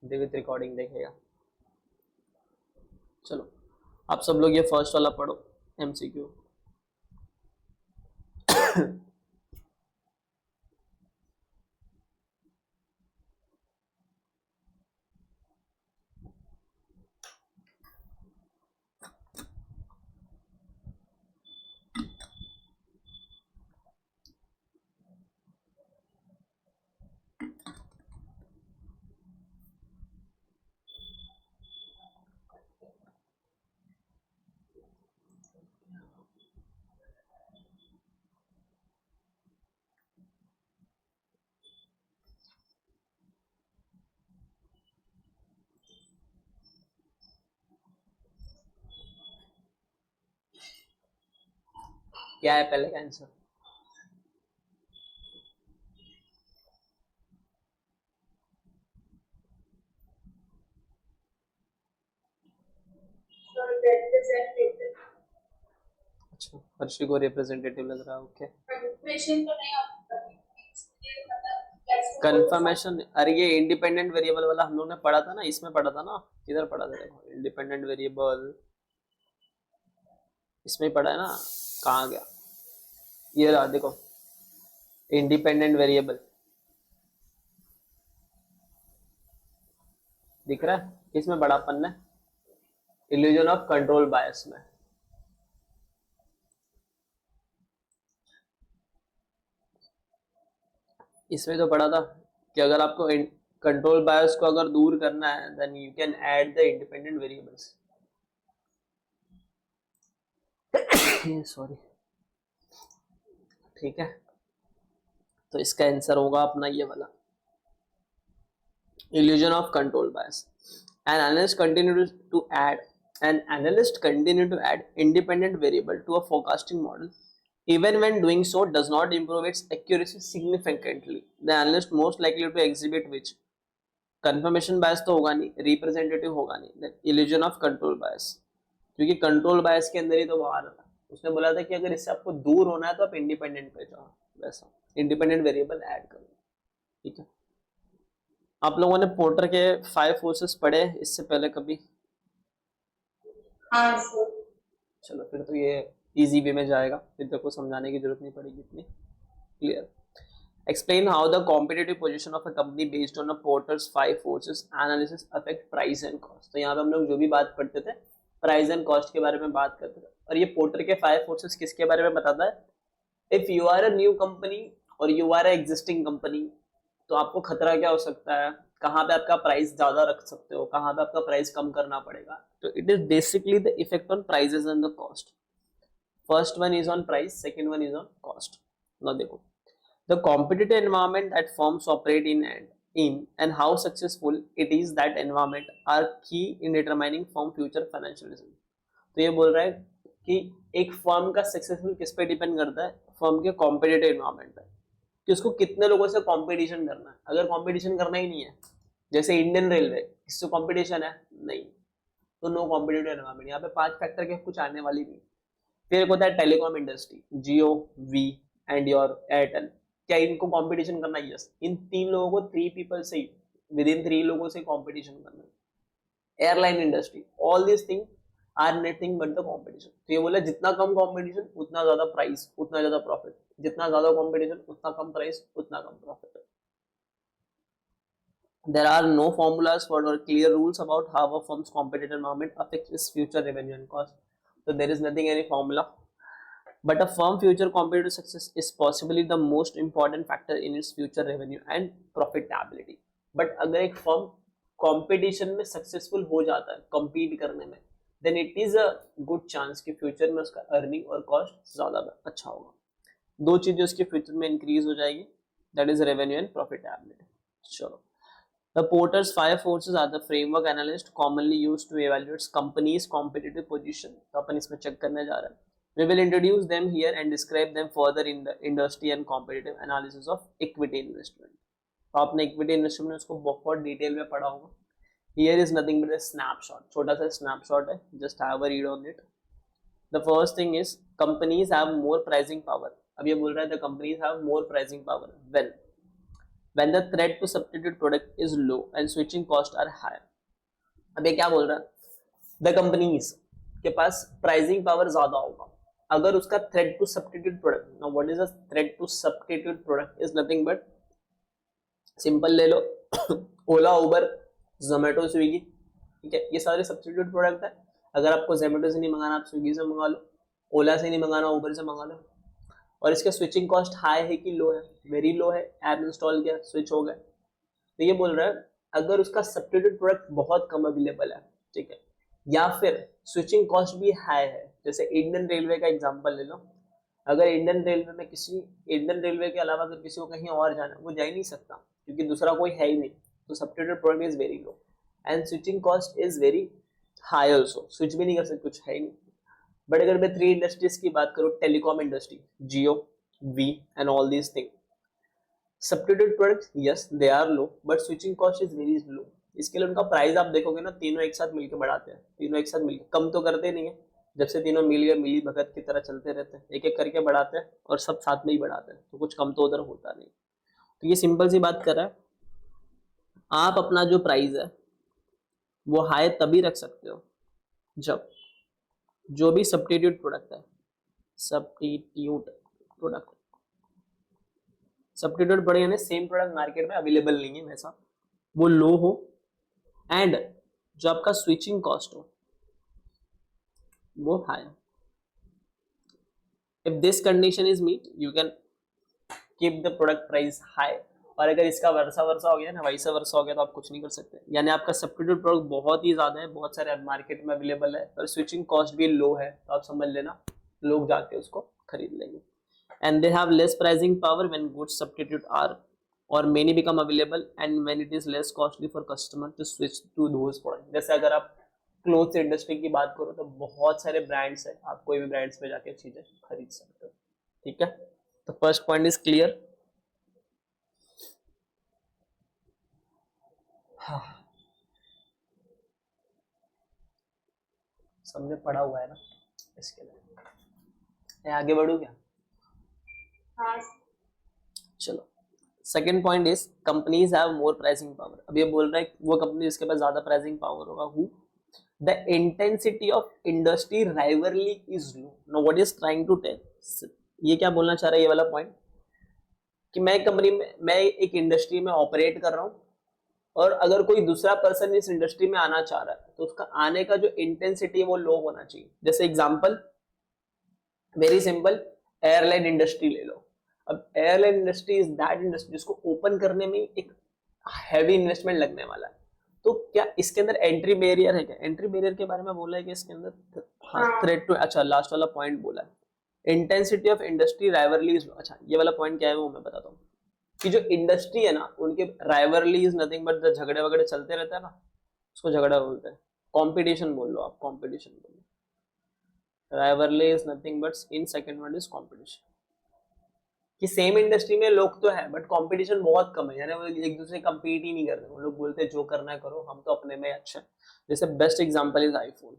With recording देखेगा। चलो आप सब लोग ये फर्स्ट वाला पढ़ो एमसीक्यू। क्या है पहले का आंसर? अच्छा, हर्षी को रिप्रेजेंटेटिव लग रहा है। Okay, confirmation. अरे ये इंडिपेंडेंट वेरिएबल वाला हम लोग ने पढ़ा था ना, इसमें पढ़ा था ना। किधर पढ़ा था? देखो, इंडिपेंडेंट वेरिएबल इसमें ही पढ़ा है ना। कहाँ गया? ये रहा, देखो इंडिपेंडेंट वेरिएबल दिख रहा है? किसमें पढ़ा अपन ने? इल्यूजन ऑफ कंट्रोल बायस में। इसमें तो पढ़ा था कि अगर आपको कंट्रोल बायस को अगर दूर करना है then you can add the independent variables. Sorry, ठीक है। तो इसका आंसर होगा अपना ये वाला, illusion of control bias. An analyst continue to add independent variable to a forecasting model even when doing so does not improve its accuracy significantly. The analyst most likely to exhibit which? confirmation bias तो होगा नहीं, representative होगा नहीं, then illusion of control bias, क्योंकि control बायस के अंदर ही तो वो आ रहा था। उसने बोला था कि अगर इससे आपको दूर होना है तो आप इंडिपेंडेंट पे जाओ, वैसा इंडिपेंडेंट वेरिएबल ऐड करो। ठीक है, आप लोगों ने पोर्टर के 5 फोर्सेस पढ़े इससे पहले कभी? हाँ सर। चलो फिर तो ये इजी वे में जाएगा, फिर तेरे को समझाने की जरूरत नहीं पड़ेगी इतनी। Clear? Explain how the competitive position of a company based on a porters 5 forces analysis affect price and cost. तो यहाँ पे हम लोग जो भी बात पढ़ते थे प्राइस एंड कॉस्ट के बारे में बात करते थे, और ये पोर्टर के 5 फोर्सेस किसके बारे में बताता है? If you are a new company और you are a existing company, तो आपको खतरा क्या हो सकता है? कहाँ पे आपका प्राइस ज्यादा रख सकते हो, कहाँ पे आपका प्राइस कम करना पड़ेगा। तो it is basically the effect on prices and the cost. First one is on price, second one is on cost. now देखो, the competitive environment that firms operate in and how successful it is that environment are key in determining firm future financial results। तो ये बोल रहा है कि एक firm का successful किस पे डिपेंड करता है? फर्म के कॉम्पिटिटिव एनवायरनमेंट पे, कि उसको कितने लोगों से कंपटीशन करना है। अगर कंपटीशन करना ही नहीं है, जैसे इंडियन रेलवे, इससे कंपटीशन है नहीं, तो नो कॉम्पिटिटिव एनवायरनमेंट। यहाँ पे 5 फैक्टर के कुछ आने वाली नहीं। फिर एक होता है telecom industry, Jio, Vi and your Airtel. क्या इनको कंपटीशन करना है? यस। इन 3 लोगों को 3 पीपल से, विद इन 3 लोगों से कंपटीशन करना है। Airline industry, all this thing are nothing but the competition. तो ये बोला जितना कम कंपटीशन उतना ज्यादा प्राइस, उतना ज्यादा प्रॉफिट, जितना ज्यादा कंपटीशन उतना कम प्राइस, उतना कम profit. There are no formulas for or clear rules about how a firm's competitive environment affects its future revenue and cost. So there is nothing any formula. But a firm future competitive success is possibly the most important factor in its future revenue and profitability. But अगर एक firm competition में successful हो जाता है, compete करने में, then it is a good chance कि future में उसका earning और cost ज़्यादा अच्छा होगा। दो चीजें उसके future में increase हो जाएगी, that is revenue and profitability। चलो, the Porter's 5 forces are the framework analyst commonly used to evaluate companies' competitive position। तो अपन इसमें चेक करने जा रहे हैं। We will introduce them here and describe them further in the industry and competitive analysis of equity investment। तो आपने equity investment में उसको बहुत डिटेल में पढ़ा होगा। Here is nothing but a snapshot, छोटा सा snapshot है, just have a read on it। The first thing is companies have more pricing power। अब ये बोल रहा है the companies have more pricing power when when the threat to substitute product is low and switching cost are higher. अब ये क्या बोल रहा है, द कंपनीज के पास प्राइसिंग पावर ज्यादा होगा अगर उसका threat to substitute product, now what is a threat to substitute product is nothing but, simple ले लो ओला उबर जोमेटो स्विगी, ठीक है, ये सारे सब्स्टिट्यूट प्रोडक्ट है। अगर आपको जोमेटो से नहीं मंगाना आप स्विगी से मंगा लो, ओला से नहीं मंगाना उबर से मंगा लो। और इसका स्विचिंग कॉस्ट हाई है कि लो है, वेरी लो है, ऐप इंस्टॉल किया स्विच हो गया। तो ये बोल रहा है अगर उसका सब्स्टिट्यूट प्रोडक्ट बहुत कम अवेलेबल है, ठीक है, या फिर स्विचिंग कॉस्ट भी हाई है, जैसे इंडियन रेलवे का एग्जांपल ले लो, अगर इंडियन रेलवे के अलावा अगर किसी को कहीं और जाना वो जा ही नहीं सकता क्योंकि दूसरा कोई है ही नहीं, तो substitute product is very low and switching cost is very high also, switch भी नहीं कर सकते, कुछ है ही नहीं। बट अगर मैं 3 इंडस्ट्रीज की बात करूँ, telecom industry, Jio, Vi and all these thing, substitute product yes they are low but switching cost is very low. इसके लिए उनका प्राइस आप देखोगे ना, तीनों एक साथ मिलकर बढ़ाते हैं, तीनों एक साथ मिलकर, कम तो करते नहीं है, जब से तीनों मिल गए मिली भगत की तरह चलते रहते हैं, एक एक करके बढ़ाते हैं और सब साथ में ही बढ़ाते हैं, तो कुछ कम तो उधर होता नहीं। तो ये सिंपल सी बात कर रहा है, आप अपना जो प्राइस है वो हाई तभी रख सकते हो जब जो भी सब्स्टिट्यूट प्रोडक्ट है, सब्स्टिट्यूट प्रोडक्ट यानी सेम प्रोडक्ट मार्केट में अवेलेबल नहीं है वैसा, वो लो हो एंड जो आपका स्विचिंग कॉस्ट हो वो high. If this condition is meet you can keep the product price high. और अगर इसका वर्सा हो गया ना, वैसा वर्सा हो गया तो आप कुछ नहीं कर सकते, यानी आपका सब्स्टिट्यूट प्रोडक्ट बहुत ही ज्यादा है, बहुत सारे मार्केट में अवेलेबल है और स्विचिंग कॉस्ट भी लो है, तो आप समझ लेना लोग जाके उसको खरीद लेंगे। And they have less pricing power when goods substitute are और many become available and when it is less costly for customer to switch to those products। जैसे अगर आप क्लोथ्स इंडस्ट्री की बात करो तो बहुत सारे ब्रांड्स हैं, आप कोई भी ब्रांड्स पे जाके चीजें खरीद सकते हो, ठीक है। तो फर्स्ट पॉइंट इज क्लियर। हाँ, सबने पढ़ा हुआ है ना, इसके लिए मैं आगे बढ़ू क्या? हाँ चलो, second point is companies have more pricing power. अब ये बोल रहा है वो कंपनी जिसके पास ज्यादा प्राइसिंग पावर होगा, who the intensity of industry rivalry is low. No what is trying to tell, ये क्या बोलना चाह रहा है ये वाला पॉइंट, कि मैं कंपनी में, मैं एक इंडस्ट्री में ऑपरेट कर रहा हूँ और अगर कोई दूसरा पर्सन इस इंडस्ट्री में आना चाह रहा है तो उसका आने का जो इंटेंसिटी है वो लो होना चाहिए। जैसे example very simple, airline industry ले लो। अब airline industry is that industry जिसको ओपन करने में एक हैवी इन्वेस्टमेंट लगने वाला है, तो क्या इसके अंदर एंट्री बैरियर है क्या? एंट्री बैरियर के बारे में बोला है कि इसके अंदर थ्रेट टू, अच्छा लास्ट वाला पॉइंट बोला है intensity of industry rivalry is. अच्छा ये वाला पॉइंट क्या है वो मैं बताता हूँ, कि जो इंडस्ट्री है ना उनके राइवलरी इज नथिंग बट जो झगड़े वगड़े चलते रहते हैं ना, उसको झगड़ा बोलते हैं, कॉम्पिटिशन बोल लो आप, कॉम्पिटिशन बोल लो। Rivalry is nothing but in second word is competition, कि सेम इंडस्ट्री में लोग तो है बट कंपटीशन बहुत कम है, यानी वो एक दूसरे कम्पीट ही नहीं करते, वो लोग बोलते हैं जो करना है करो, हम तो अपने में अच्छा है। जैसे बेस्ट एग्जांपल इज आईफोन,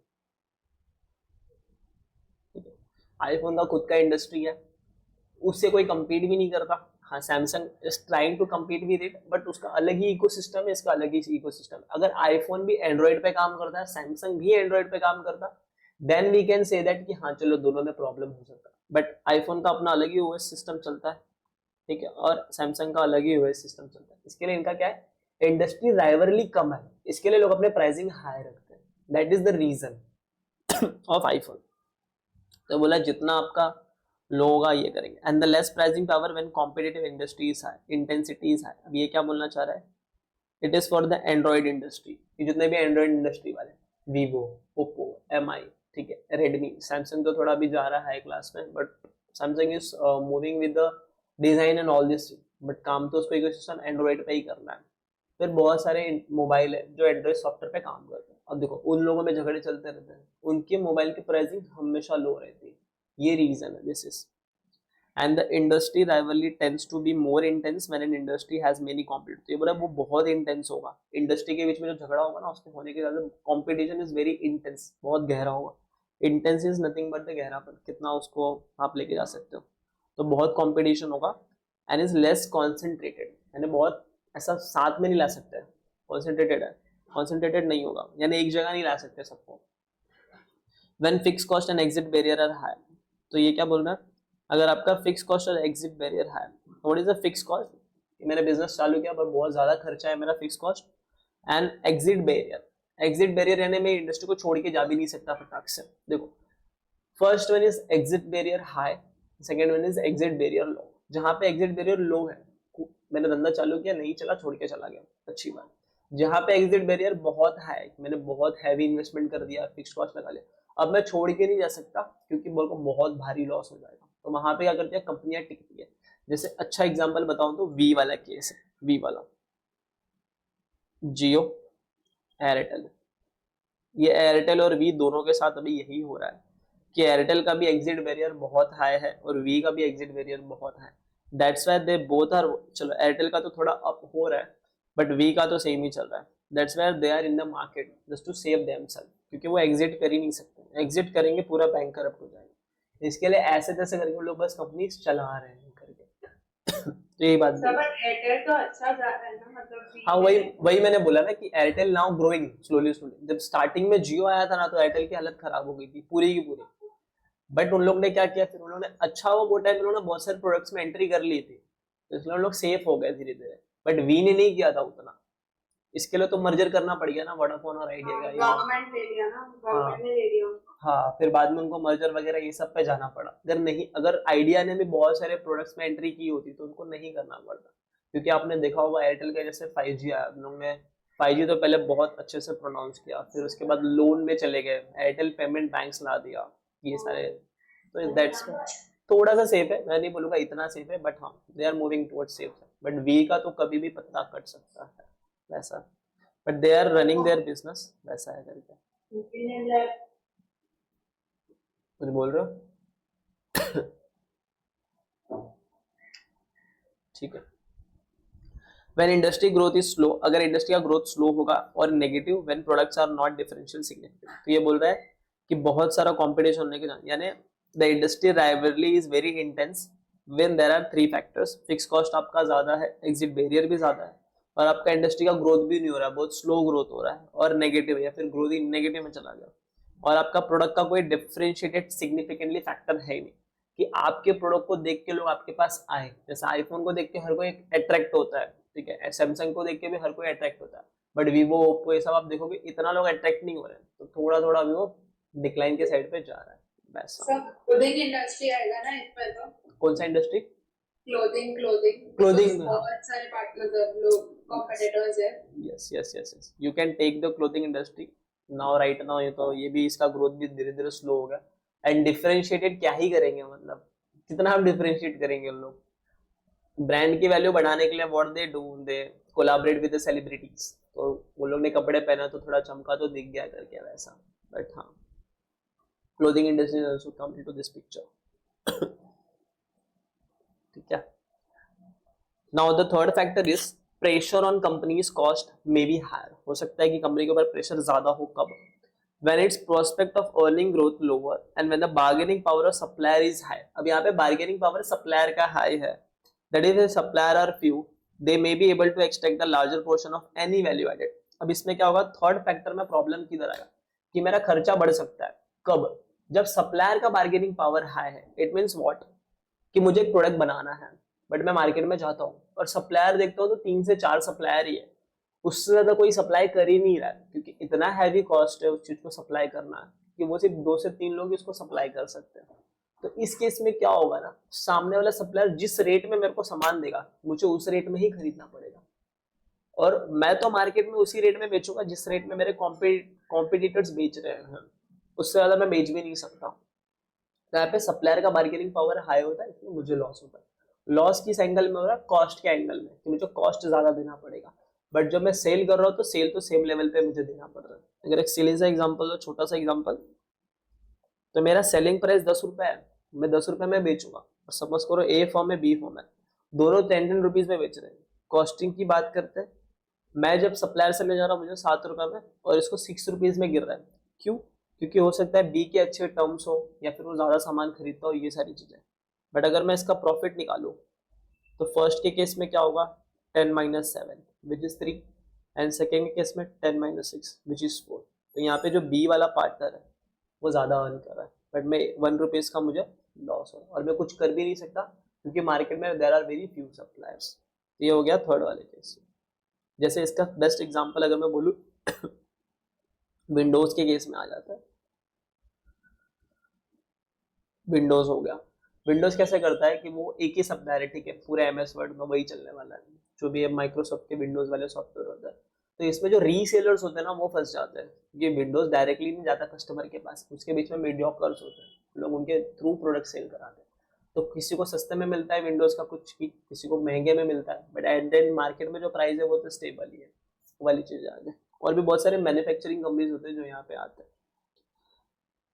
ठीक है, आईफोन का खुद का इंडस्ट्री है, उससे कोई कम्पीट भी नहीं करता। हाँ Samsung is trying to compete with it but उसका अलग ही इकोसिस्टम है, इसका अलग ही इकोसिस्टम। अगर आईफोन भी एंड्रॉइड पे काम करता है, सैमसंग भी एंड्रॉइड पे काम करता, then we can say that कि हाँ चलो दोनों में प्रॉब्लम हो सकता है, बट आईफोन का अपना अलग ही ओएस सिस्टम चलता है, ठीक है, और सैमसंग का अलग ही ओएस सिस्टम चलता है। इसके लिए इनका क्या है, इंडस्ट्री राइवलरी कम है, इसके लिए लोग अपने प्राइसिंग हाई रखते हैं, that is the reason of iPhone. तो बोला जितना आपका लो होगा ये करेंगे। And the less pricing power when competitive industry is high, intensity is high. अब ये क्या बोलना चाह रहा है, it is for the Android industry, जितने भी एंड्रॉइड इंडस्ट्री वाले, वीवो, ओप्पो, एमआई, ठीक है, रेडमी, सैमसंग तो थोड़ा अभी जा रहा है हाई क्लास में, but Samsung is moving with the design and all this, but काम तो उसको इकोसिस्टम एंड्रॉइड पे ही करना है। फिर बहुत सारे मोबाइल है जो एंड्रॉइड सॉफ्टवेयर पे काम करते हैं, अब देखो उन लोगों में झगड़े चलते रहते हैं, उनके मोबाइल की प्राइसिंग हमेशा लो रहती है, ये रीजन है, this is. And the industry rivalry tends to be more intense when an industry has many competitors. ये बोला वो बहुत इंटेंस होगा, इंडस्ट्री के बीच में जो झगड़ा होगा ना उसके होने के ज्यादा कॉम्पिटिशन इज वेरी इंटेंस, बहुत गहरा होगा। Intense is nothing but the गहरापन, कितना उसको आप लेके जा सकते हो, तो बहुत कॉम्पिटिशन होगा। एंड इज लेस कॉन्सेंट्रेटेड, यानी बहुत ऐसा साथ में नहीं ला सकते, कॉन्सेंट्रेटेड है, कॉन्सेंट्रेटेड नहीं होगा, यानी एक जगह नहीं ला सकते सबको। When fix cost and exit barrier are high, तो ये क्या बोल रहा है, अगर आपका फिक्स कॉस्ट और exit barrier high, what is the fix cost, मैंने बिजनेस चालू किया पर बहुत ज्यादा खर्चा है मेरा, fix cost, and exit barrier, exit barrier यानी मैं इंडस्ट्री को छोड़ के जा भी नहीं सकता फटाक से। देखो first one is exit barrier high, second one is exit barrier low. जहां पे एग्जिट बैरियर लो है, मैंने धंधा चालू किया नहीं चला छोड़ के चला गया, अच्छी बात। जहां पे एग्जिट बैरियर बहुत हाई, मैंने बहुत हैवी इन्वेस्टमेंट कर दिया, फिक्स कॉस्ट लगा लिया, अब मैं छोड़ के नहीं जा सकता क्योंकि मेरे को बहुत भारी लॉस हो जाएगा, तो वहां पे क्या करती है कंपनियां टिकती है। जैसे अच्छा एग्जांपल बताऊं तो वी वाला केस है, वी वाला, जियो, एयरटेल, ये एयरटेल और वी दोनों के साथ अभी यही हो रहा है कि एयरटेल का भी एग्जिट बैरियर बहुत हाई है और वी का भी एग्जिट बैरियर बहुत high, that's why they both are, चलो एयरटेल का तो थोड़ा अप हो रहा है बट वी का तो सेम ही चल रहा है, that's why they are in the market just to save themselves, क्योंकि वो एग्जिट कर ही नहीं सकते, एग्जिट करेंगे पूरा बैंक करप्ट हो जाएगा, इसके लिए ऐसे तैसे करके वो लोग बस कंपनी चला रहे हैं करके। तो यही बात एयरटेल तो अच्छा जा रहा है ना, मतलब हाँ वही वही मैंने बोला ना कि Airtel now growing slowly slowly, जब स्टार्टिंग में जियो आया था ना तो एयरटेल की हालत खराब हो गई थी पूरी की पूरी, बट उन लोग ने क्या किया, फिर उन्होंने अच्छा वो टाइम उन्होंने बहुत सारे प्रोडक्ट्स में एंट्री कर ली थी, तो इसलिए उन लोग सेफ हो गए धीरे धीरे, बट वी ने नहीं किया था उतना, इसके लिए तो मर्जर करना पड़ गया ना वोडाफोन और आइडिया का, गवर्नमेंट ले लिया ना, गवर्नमेंट ने ले लिया उनको। हाँ फिर बाद में उनको मर्जर वगैरह ये सब पे जाना पड़ा, अगर नहीं, अगर आइडिया ने भी बहुत सारे प्रोडक्ट्स में एंट्री की होती तो उनको नहीं करना पड़ता, क्योंकि आपने देखा होगा एयरटेल का जैसे 5G आया, उन लोगों ने 5G तो पहले बहुत अच्छे से प्रोनाउंस किया, फिर उसके बाद लोन में चले गए, एयरटेल पेमेंट बैंक्स ला दिया, ये सारे, तो दैट्स थोड़ा सा सेफ है, मैं नहीं बोलूंगा इतना सेफ है, बट हाँ they are moving towards safe, but Vi का तो कभी भी पत्ता कट सकता है वैसा, but they are running their business वैसा है करके। कुछ बोल रहे हो? ठीक है। When industry growth is slow, अगर इंडस्ट्री का ग्रोथ स्लो होगा, और negative when products are not differential significant, तो ये बोल रहा है कि बहुत सारा कंपटीशन होने के कारण, यानी the industry rivalry is very intense when there are three factors, fix cost आपका ज्यादा है, एग्जिट बैरियर भी ज्यादा है, और आपका इंडस्ट्री का ग्रोथ भी नहीं हो रहा है, बहुत स्लो ग्रोथ हो रहा है, और नेगेटिव या फिर ग्रोथ ही नेगेटिव में चला गया, और आपका प्रोडक्ट का कोई डिफरेंशिएटेड सिग्निफिकेंटली फैक्टर है ही नहीं कि आपके प्रोडक्ट को देख के लोग आपके पास आए, जैसे आईफोन को देख के हर कोई अट्रैक्ट होता है, ठीक है, सैमसंग को देख के भी हर कोई अट्रैक्ट होता है, बट वीवो ओप्पो ये सब आप देखोगे इतना लोग अट्रैक्ट नहीं हो रहे हैं, तो थोड़ा थोड़ा भी वो डिक्लाइन के साइड पे जा रहा है वैसा। सब क्लोथिंग इंडस्ट्री आएगा ना इस पर, तो कौन सा इंडस्ट्री? क्लोथिंग क्लोथिंग क्लोथिंग, बहुत सारे पार्टनर्स लोग कॉम्पिटिटर्स है। Yes yes yes yes, you can take the clothing industry now right now, ये तो ये भी इसका ग्रोथ भी धीरे धीरे स्लो हो गया, एंड डिफरेंशिएटेड क्या ही करेंगे, मतलब कितना हम डिफरेंशिएट करेंगे उन लोग, ब्रांड की वैल्यू बढ़ाने के लिए what they do, they collaborate with the celebrities, तो वो लोग ने कपड़े पहना तो थोड़ा चमका तो दिख गया करके वैसा, बट हाँ clothing industry also come into this picture. ठीक है। Now the third factor is pressure on companies cost may be higher, हो सकता है कि कंपनी के ऊपर प्रेशर ज्यादा हो, कब, when its prospect of earning growth lower and when the bargaining power of supplier is high, अब यहाँ पे bargaining power supplier का high है, that is if supplier are few they may be able to extract the larger portion of any value added। अब इसमें क्या होगा, third factor में प्रॉब्लम किधर आएगा कि मेरा खर्चा बढ़ सकता है, कब, जब सप्लायर का बार्गेनिंग पावर हाई है, इट मीन्स व्हाट, कि मुझे एक प्रोडक्ट बनाना है बट मैं मार्केट में जाता हूँ और सप्लायर देखता हूँ तो 3 से 4 सप्लायर ही है, उससे ज्यादा कोई सप्लाई कर ही नहीं रहा है, क्योंकि इतना हैवी कॉस्ट है उस चीज को सप्लाई करना कि वो सिर्फ 2 से 3 लोग इसको सप्लाई कर सकते हैं। तो इस केस में क्या होगा ना, सामने वाला सप्लायर जिस रेट में मेरे को सामान देगा मुझे उस रेट में ही खरीदना पड़ेगा, और मैं तो मार्केट में उसी रेट में बेचूंगा जिस रेट में मेरे कॉम्पिटिटर्स बेच रहे हैं, उससे ज्यादा मैं बेच भी नहीं सकता। तो यहाँ पे सप्लायर का बार्गेनिंग पावर हाई होता है, इसलिए मुझे लॉस होता है। लॉस किस एंगल में हो रहा है, कॉस्ट के एंगल में, कि मुझे कॉस्ट ज्यादा देना पड़ेगा, बट जब मैं सेल कर रहा हूँ तो सेल तो सेम लेवल पे मुझे देना पड़ रहा है। अगर एक सिली सा एग्जांपल लो, छोटा सा एग्जांपल, तो मेरा सेलिंग प्राइस 10 रुपए है, मैं 10 रुपए में बेचूंगा, और सपोज करो ए फॉर्म है बी फॉर्म है, दोनों 10 रुपीज में बेच रहे हैं, कॉस्टिंग की बात करते हैं, मैं जब सप्लायर से ले जा रहा हूँ मुझे 7 रुपए में और इसको 6 रुपीज में गिर रहा है, क्यों, क्योंकि हो सकता है बी के अच्छे टर्म्स हो या फिर वो ज्यादा सामान खरीदता हो, ये सारी चीजें, बट अगर मैं इसका प्रॉफिट निकालू तो फर्स्ट के केस में क्या होगा, 10 minus 7 which is 3 and second case में 10 minus 6 which is 4। तो यहाँ पे जो बी वाला पार्टनर है वो ज़्यादा अर्न कर रहा है, बट मैं 1 रुपीज़ का मुझे लॉस हो रहा है और मैं कुछ कर भी नहीं सकता क्योंकि मार्केट में there are very few suppliers. तो ये हो गया थर्ड वाले केस। जैसे इसका बेस्ट एग्जांपल अगर मैं बोलूँ विंडोज के केस में आ जाता है। विंडोज हो गया, विंडोज कैसे करता है कि वो एक ही सप्लायर है, ठीक है, पूरे एमएस वर्ड में वही चलने वाला है जो भी है माइक्रोसॉफ्ट के विंडोज वाले सॉफ्टवेयर होता है। तो इसमें जो रीसेलर्स होते हैं ना वो फंस जाते हैं, ये विंडोज डायरेक्टली नहीं जाता कस्टमर के पास, उसके बीच में मीडियोकर्स होते हैं, लोग उनके थ्रू प्रोडक्ट सेल कराते हैं। तो किसी को सस्ते में मिलता है विंडोज का कुछ की, किसी को महंगे में मिलता है, but at the end market में जो प्राइस है वो तो स्टेबल ही है, वो वाली चीज आ गई। और भी बहुत सारे मैन्युफैक्चरिंग कंपनीज होते हैं जो यहाँ पे आते हैं।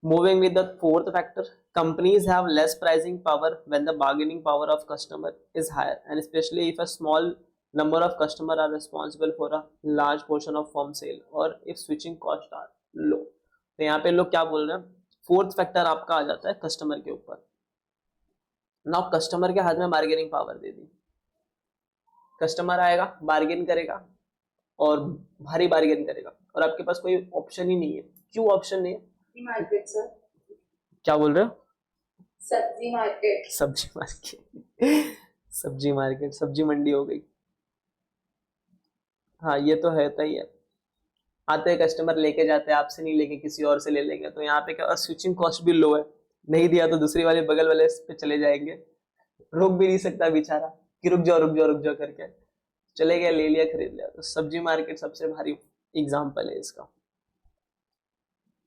Moving with the fourth factor, companies have less pricing power when the bargaining power of customer is higher, and especially if a small number of customers are responsible for a large portion of firm sale or if switching costs are low। तो यहाँ पे लोग क्या बोल रहे हैं, fourth factor आपका आ जाता है कस्टमर के ऊपर। नाउ कस्टमर के हाथ में बार्गेनिंग पावर दे दी, कस्टमर आएगा बार्गेन करेगा और भारी बार्गेन करेगा और आपके पास कोई ऑप्शन ही नहीं है। क्यों ऑप्शन नहीं है? मार्केट सर, क्या बोल रहे हो? सब्जी मार्केट। सब्जी मार्केट सब्जी मार्केट, सब्जी मंडी हो गई। हाँ ये तो है, ही है। आते हैं कस्टमर लेके जाते हैं, आपसे नहीं लेके किसी और से ले लेंगे। तो यहाँ पे क्या स्विचिंग कॉस्ट भी लो है, नहीं दिया तो दूसरी वाले बगल वाले पे चले जाएंगे, रुक भी नहीं सकता बेचारा कि रुक जाओ रुक जाओ रुक जाओ करके, चले गया, ले लिया, खरीद लिया। तो सब्जी मार्केट सबसे भारी एग्जाम्पल है इसका।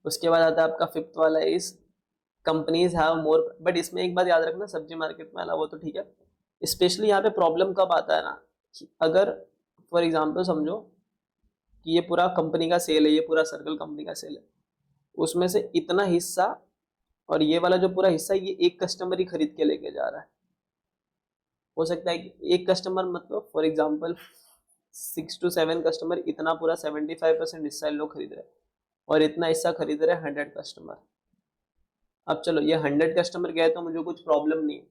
उसके बाद आता है आपका फिफ्थ वाला इस कंपनीज हैव मोर, बट इसमें एक बात याद रखना, सब्जी मार्केट में अलावा वो तो ठीक है, स्पेशली यहाँ पे प्रॉब्लम कब आता है ना कि अगर फॉर एग्जांपल समझो कि ये पूरा कंपनी का सेल है, ये पूरा सर्कल कंपनी का सेल है, उसमें से इतना हिस्सा और ये वाला जो पूरा हिस्सा ये एक कस्टमर ही खरीद के लेके जा रहा है। हो सकता है कि एक कस्टमर मतलब फॉर एग्जांपल 6 to 7 कस्टमर इतना पूरा 75% हिस्सा लोग खरीद रहे हैं और इतना हिस्सा खरीद रहे हैं 100 कस्टमर। अब चलो ये 100 कस्टमर गए तो मुझे कुछ प्रॉब्लम नहीं है,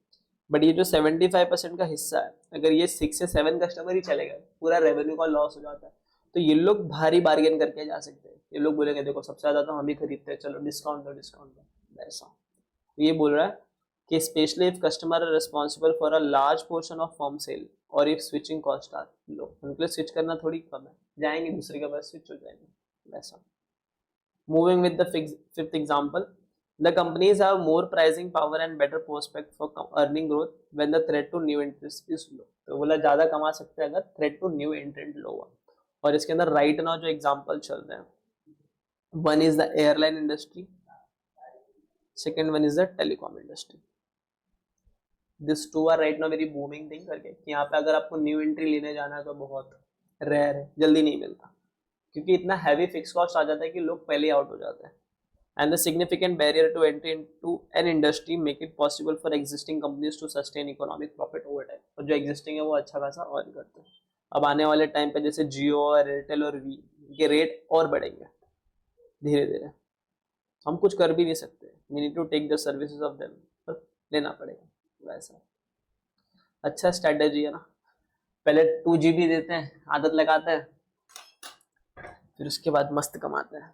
बट ये जो 75% का हिस्सा है, अगर ये 6 से 7 कस्टमर ही चले गए पूरा रेवेन्यू का लॉस हो जाता है। तो ये लोग भारी बार्गेन करके जा सकते हैं, ये लोग बोलेंगे देखो सबसे ज्यादा तो हम ही खरीदते हैं, चलो डिस्काउंट दो डिस्काउंट दो, ऐसा। तो ये बोल रहा है कि specially if customer are responsible for a large portion of firm sale और if switching cost are low, उनके लिए स्विच करना थोड़ी कम है, जाएंगे दूसरे के पास स्विच हो जाएंगे, वैसा। Moving with the fifth example, the companies have more pricing power and better prospect for earning growth when the threat to new entrants is low। तो बोला ज्यादा कमा सकते हैं अगर threat to new entrant low है। और इसके अंदर right now जो एग्जाम्पल चल रहे हैं, one is the airline industry, second one is the telecom industry। These two are right now very booming thing करके कि यहाँ पे अगर आपको न्यू एंट्री लेने जाना है तो बहुत रेयर है, जल्दी नहीं मिलता क्योंकि इतना हैवी फिक्स कॉस्ट आ जाता है कि लोग पहले आउट हो जाते हैं। And the significant barrier to entry into an industry make it possible for existing companies to sustain economic profit over time. और जो एग्जिस्टिंग है वो अच्छा खासा अर्न करते हैं। अब आने वाले टाइम पे जैसे जियो और एयरटेल और वी के रेट और बढ़ेंगे धीरे धीरे, हम कुछ कर भी नहीं सकते, we need to take the services of them, पर लेना पड़ेगा वैसा। अच्छा स्ट्रेटेजी है ना, पहले 2 GB देते हैं, आदत लगाते हैं, फिर उसके बाद मस्त कमाते हैं।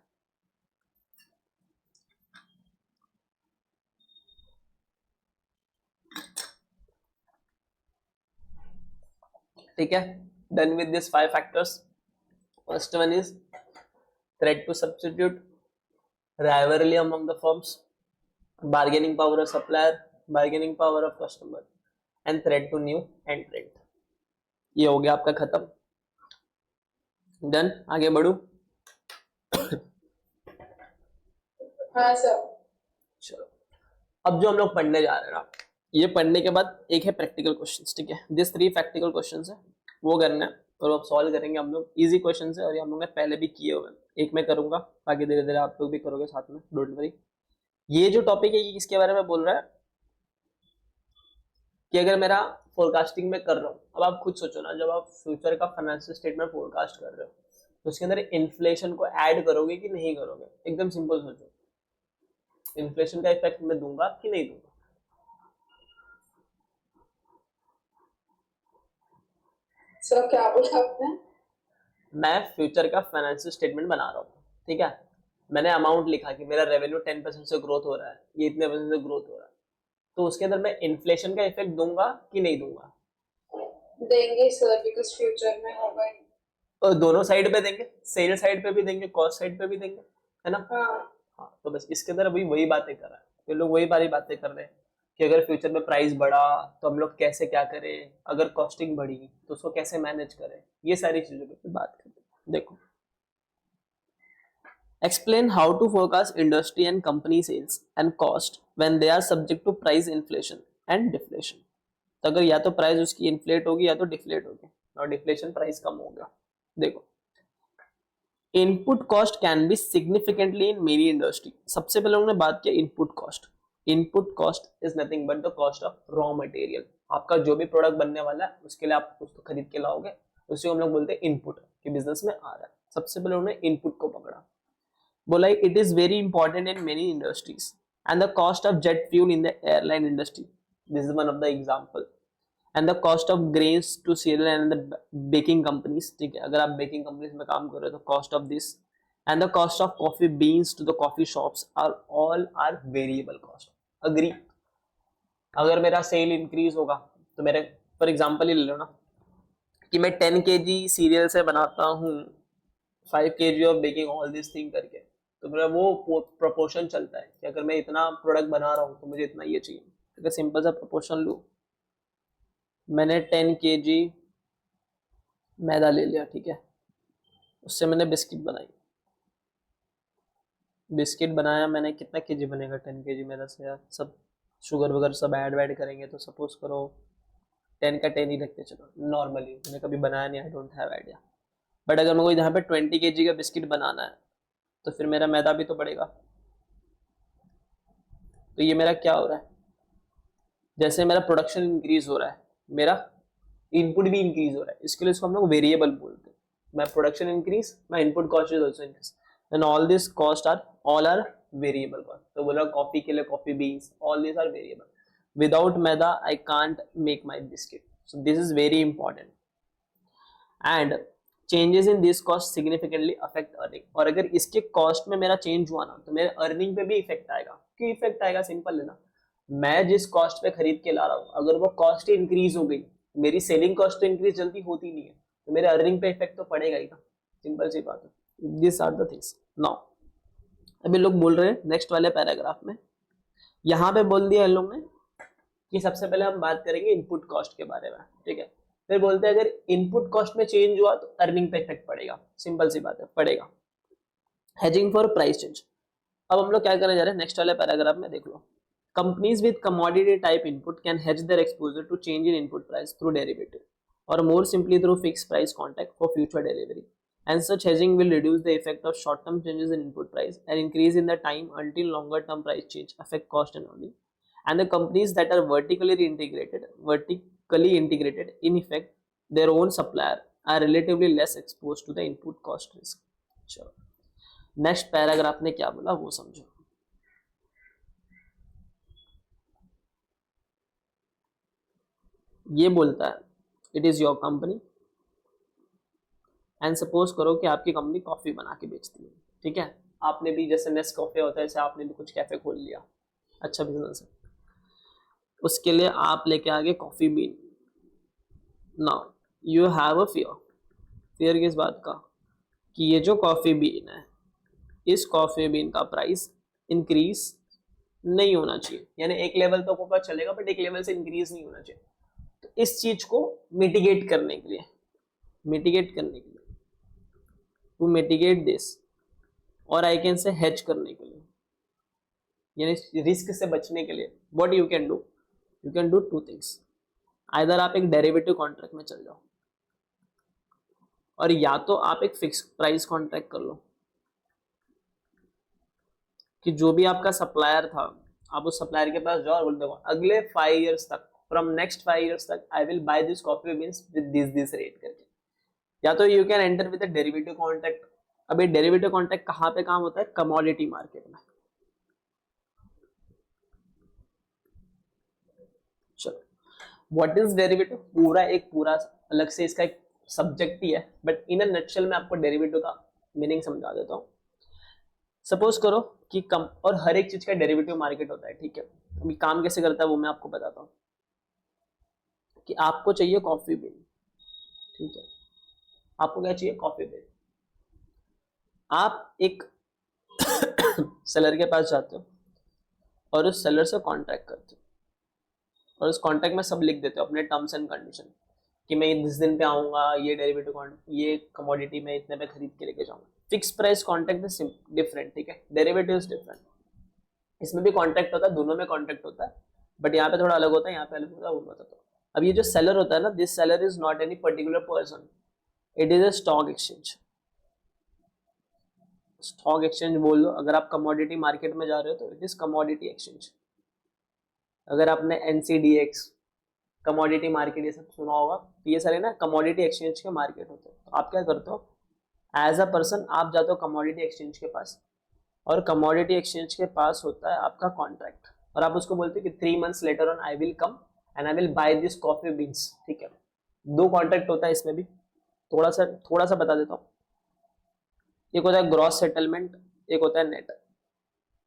ठीक है, done with this 5 factors. First one is threat to substitute, rivalry among the firms, bargaining power of supplier, bargaining power of customer and threat to new entrant। ये हो गया आपका खत्म, डन। आगे बढ़ू? हाँ सर। चलो, अब जो हम लोग पढ़ने जा रहे हैं ना, ये पढ़ने के बाद एक है प्रैक्टिकल क्वेश्चंस, ठीक है। दिस 3 प्रैक्टिकल क्वेश्चंस है, वो करना है और अब सॉल्व करेंगे हम लोग। इजी क्वेश्चंस है और ये हम लोग ने पहले भी किए हुए हैं, एक मैं करूंगा, बाकी धीरे धीरे आप लोग भी करोगे साथ में, डोंट वरी। ये जो टॉपिक है ये किसके बारे में बोल रहा है कि अगर मेरा फोरकास्टिंग में कर रहा हूँ, अब आप खुद सोचो ना, जब आप फ्यूचर का फाइनेंशियल स्टेटमेंट फोरकास्ट कर रहे हो तो उसके अंदर इन्फ्लेशन को ऐड करोगे कि नहीं करोगे? एकदम सिंपल सोचो, इन्फ्लेशन का इफेक्ट मैं दूंगा कि नहीं दूंगा? सर क्या बोला आपने? मैं फ्यूचर का फाइनेंशियल स्टेटमेंट बना रहा हूँ, ठीक है। मैंने अमाउंट लिखा कि मेरा रेवेन्यू 10% से ग्रोथ हो रहा है, ये इतने परसेंट से ग्रोथ हो रहा है, तो उसके अंदर मैं इन्फ्लेशन का इफेक्ट दूंगा कि नहीं दूंगा? देंगे सर, बिकॉज फ्यूचर में होगा ही। और दोनों साइड पे देंगे, सेल साइड पे भी देंगे, कॉस्ट साइड पे भी देंगे, है ना। हाँ। हाँ, तो बस इसके अंदर अभी वही बातें कर रहा है, ये लोग वही बारी बातें कर रहे हैं कि अगर फ्यूचर में प्राइस बढ़ा तो हम लोग कैसे क्या करें, अगर कॉस्टिंग बढ़ी तो उसको कैसे मैनेज करें, ये सारी चीजों पे बात करते हैं। देखो, explain how to forecast industry and company sales and cost when they are subject to price inflation and deflation। तो अगर या तो प्राइस उसकी इन्फ्लेट होगी या तो डिफ्लेट होगी, और डिफ्लेशन प्राइस कम होगा। देखो, input cost can be significantly in many industry. सबसे पहले उन्होंने बात किया input cost. Input cost is nothing but the cost of raw material. आपका जो भी प्रोडक्ट बनने वाला है उसके लिए आप उसको खरीद के लाओगे, उसी को हम लोग बोलते हैं इनपुट, कि बिजनेस में आ रहा है। सबसे पहले उन्होंने इनपुट को पकड़ा, बोला it is very important in many industries and the cost of jet fuel in the airline industry, this is one of the example, and the cost of grains to cereal and the baking companies. ठीक है, अगर आप baking companies में काम कर रहे हो तो cost of this and the cost of coffee beans to the coffee shops are all are variable cost. Agree. अगर मेरा सेल इंक्रीज होगा तो मेरे, फॉर एग्जांपल ही ले लो ना, कि मैं 10 kg सीरियल से बनाता हूँ 5 kg of baking, all this thing करके, तो मेरा वो प्रोपोर्शन चलता है कि अगर मैं इतना प्रोडक्ट बना रहा हूँ तो मुझे इतना ये चाहिए। अगर सिंपल सा प्रोपोर्शन लूँ, मैंने 10 kg मैदा ले लिया, ठीक है, उससे मैंने बिस्किट बनाई। बिस्किट बनाया मैंने, कितना केजी बनेगा 10 kg मैदा से यार, सब शुगर वगैरह सब ऐड करेंगे तो सपोज करो 10 का 10 ही रखते चलो, नॉर्मली मैंने कभी बनाया नहीं, I don't have idea. But अगर मेरे को यहाँ पे 20 kg का बिस्किट बनाना है तो फिर मेरा मैदा भी तो बढ़ेगा। तो ये मेरा क्या हो रहा है, जैसे मेरा प्रोडक्शन इंक्रीज हो रहा है, मेरा इनपुट भी इंक्रीज हो रहा है, इसके लिए इसको हम लोग वेरिएबल बोलते हैं। मैं production increase, my input cost is also increase, and all this cost are all are variable cost. तो बोला कॉफी के लिए coffee beans, all this are variable. Without maida I can't make my biscuit, so this is very important. And changes in this cost significantly affect earning. और अगर इसके cost में मेरा change हुआ ना तो मेरे अर्निंग पे भी इफेक्ट आएगा। क्यों इफेक्ट आएगा, सिंपल है ना, मैं जिस कॉस्ट पे खरीद के ला रहा हूँ अगर वो कॉस्ट इंक्रीज हो गई, मेरी सेलिंग कॉस्ट तो इंक्रीज जल्दी होती नहीं है, तो मेरे अर्निंग पे इफेक्ट तो पड़ेगा ही ना, सिंपल सी बात है। This are the things. Now अभी लोग बोल रहे हैं नेक्स्ट वाले पैराग्राफ में, यहाँ पे बोल दिया इन लोग ने कि सबसे पहले हम बात करेंगे इनपुट कॉस्ट के बारे में, ठीक है। फिर बोलते हैं अगर इनपुट कॉस्ट में चेंज हुआ तो अर्निंग पे इफेक्ट पड़ेगा, सिंपल सी बात है, पड़ेगा। Hedging for price change. अब हम लोग क्या करने जा रहे हैं नेक्स्ट वाले पैराग्राफ में, देख लो। Companies with commodity type input can hedge their exposure to change in input price through derivative और more simply through fix price contract for future delivery, and such hedging will reduce the effect of short-term changes in input price and increase in the time until longer-term price change affect cost and earning. And the companies that are vertically integrated, in effect, their own supplier are relatively less exposed to the input cost risk. चलो next paragraph ने क्या बोला वो समझो। ये बोलता है it is your company and suppose करो कि आपकी कंपनी कॉफी बना के बेचती है, ठीक है। आपने भी जैसे नेस्कैफे होता है, जैसे आपने भी कुछ कैफे खोल लिया, अच्छा बिजनेस है, उसके लिए आप लेके आ गए coffee bean. Now you have a fear किस बात का, कि ये जो कॉफी बीन है, इस कॉफी बीन का प्राइस इंक्रीज नहीं होना चाहिए, यानी एक लेवल तो आपको पता चलेगा बट एक लेवल से इंक्रीज नहीं होना चाहिए। तो इस चीज को मिटिगेट करने के लिए, टू मिटिगेट दिस, और आई कैन से हेज करने के लिए, यानी रिस्क से बचने के लिए, what you can do two things. Either आप एक डेरिवेटिव कॉन्ट्रैक्ट में चल जाओ, और या तो आप एक फिक्स प्राइस कॉन्ट्रैक्ट कर लो, कि जो भी आपका सप्लायर था आप उस सप्लायर के पास जाओ और बोल दो अगले 5 years तक, फ्रॉम नेक्स्ट 5 years तक I will by this coffee beans with this rate करके। या तो you can enter with a derivative contract. अब ये डेरिवेटिव कॉन्ट्रैक्ट कहाँ पे काम होता है, कमोडिटी मार्केट में। चलो व्हाट इज डेरिवेटिव, पूरा अलग से इसका एक सब्जेक्ट ही है, बट इन अ नटशेल में आपको डेरिवेटिव का मीनिंग समझा देता हूँ। सपोज करो कि कम, और हर एक चीज का डेरिवेटिव मार्केट होता है, ठीक है। अभी काम कैसे करता है वो मैं आपको बताता हूँ। कि आपको चाहिए कॉफी बीन, ठीक है, आपको क्या चाहिए, कॉफी बीन। आप एक सेलर के पास जाते हो और उस सेलर से कॉन्ट्रैक्ट करते हो, और उस कॉन्ट्रैक्ट में सब लिख देते हो अपने टर्म्स एंड कंडीशन, कि मैं इस दिन पे आऊंगा, ये डेरिवेटिव ये कमोडिटी मैं इतने पे खरीद के लेके जाऊंगा। Fix price contract is different, ठीक है, डेरिवेटिव इज डिफरेंट। इसमें भी कॉन्ट्रैक्ट होता है, दोनों में कॉन्ट्रैक्ट होता है, बट यहाँ पे थोड़ा अलग होता है, यहाँ पे अलग होता है, वो बताता हूँ। अब ये जो सेलर होता है ना, this seller is not any particular person, it is a stock exchange. Stock exchange बोल लो, अगर आप कमोडिटी मार्केट में जा रहे हो तो इट इज कमोडिटी एक्सचेंज। अगर आपने एनसीडीएक्स, कमोडिटी मार्केट ये सब सुना होगा, तो ये सारे ना कमोडिटी एक्सचेंज के मार्केट होते हैं। तो आप क्या करते हो, एज अ पर्सन आप जाते हो कमोडिटी एक्सचेंज के पास, और कमोडिटी एक्सचेंज के पास होता है आपका कॉन्ट्रैक्ट, और आप उसको बोलते हो कि 3 months later on I will come and I will by this coffee beans, ठीक है। 2 कॉन्ट्रैक्ट होता है इसमें भी, थोड़ा सा बता देता हूँ। एक होता है ग्रॉस सेटलमेंट, एक होता है नेट।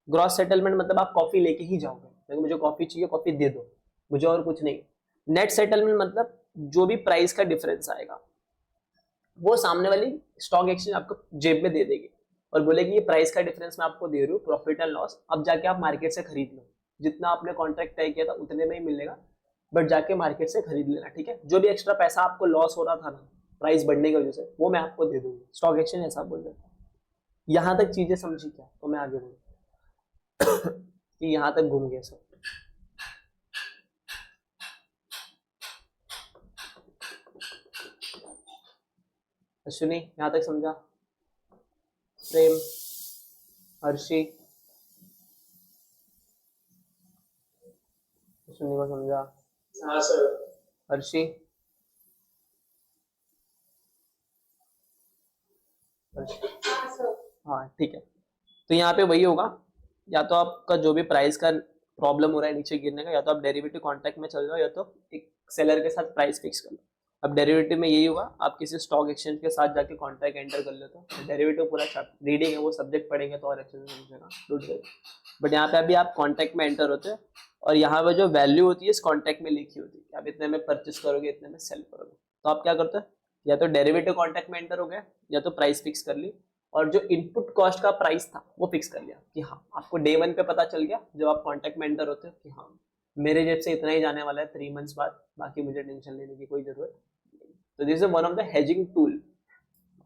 ग्रॉस सेटलमेंट मतलब आप कॉफी लेके ही जाओगे, देखो मुझे कॉफी चाहिए, कॉफी दे दो मुझे, और कुछ नहीं। नेट सेटलमेंट मतलब जो भी प्राइस का डिफरेंस आएगा वो सामने वाली स्टॉक एक्सचेंज आपको जेब में दे देगी और बोलेगी ये प्राइस का डिफरेंस मैं आपको दे रही हूँ, प्रॉफिट एंड लॉस, अब जाके आप मार्केट से खरीद लो, जितना आपने कॉन्ट्रैक्ट तय किया था उतने में ही मिलेगा, बट जाके मार्केट से खरीद लेना, ठीक है। जो भी एक्स्ट्रा पैसा आपको लॉस हो रहा था ना प्राइस बढ़ने की वजह से, वो मैं आपको दे दूंगी। स्टॉक एक्सचेंज ऐसा बोल देता है। यहाँ तक चीजें समझी क्या, तो मैं आगे बोलूँ कि यहाँ तक घूम गया सब। अश्विनी यहाँ तक समझा, प्रेम, हर्षी, अश्विनी को समझा, हाँ सर। हर्षी, हाँ ठीक है। तो यहाँ पे वही होगा, या तो आपका जो भी प्राइस का प्रॉब्लम हो रहा है नीचे गिरने का, या तो आप डेरिवेटिव कॉन्ट्रैक्ट में चल जाओ, या तो एक सेलर के साथ प्राइस फिक्स कर लो। अब डेरिवेटिव में यही होगा, आप किसी स्टॉक एक्सचेंज के साथ जाके कॉन्ट्रैक्ट एंटर कर लेते हो। डेरिवेटिव पूरा रीडिंग है, वो सब्जेक्ट पढ़ेंगे तो और अच्छे से समझेगा, डूड गए। बट यहाँ पे अभी आप कॉन्ट्रैक्ट में एंटर होते हैं, और यहाँ पे जो वैल्यू होती है इस कॉन्ट्रैक्ट में लिखी होती है, आप इतने में परचेस करोगे, इतने में सेल करोगे। तो आप क्या करते हैं, या तो डेरिवेटिव कॉन्ट्रैक्ट में एंटर हो गया, या तो प्राइस फिक्स कर ली, और जो इनपुट कॉस्ट का प्राइस था वो फिक्स कर लिया कि हाँ, आपको डे 1 पे पता चल गया जब आप कॉन्ट्रैक्ट में एंटर होते हो कि हाँ मेरे जेब से इतना ही जाने वाला है 3 months बाद, बाकी मुझे टेंशन लेने की कोई जरूरत नहीं। तो this is one of the hedging tool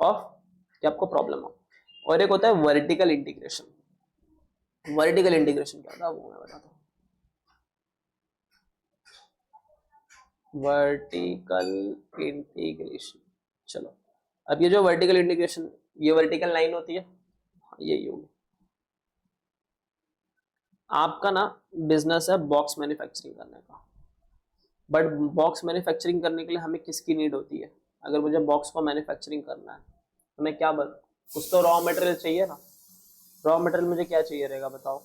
of कि आपको प्रॉब्लम हो। और एक होता है वर्टिकल इंटीग्रेशन। वर्टिकल इंटीग्रेशन क्या था वो मैं बताता हूँ। वर्टिकल इंटीग्रेशन, चलो अब ये जो वर्टिकल इंटीग्रेशन, ये वर्टिकल लाइन होती है, यही होगी। आपका ना बिजनेस है बॉक्स मैन्युफैक्चरिंग करने का, बट बॉक्स मैन्युफैक्चरिंग करने के लिए हमें किसकी नीड होती है? अगर मुझे बॉक्स को मैन्युफैक्चरिंग करना है तो मैं क्या कुछ तो रॉ मटेरियल चाहिए ना। रॉ मटेरियल मुझे क्या चाहिए रहेगा बताओ?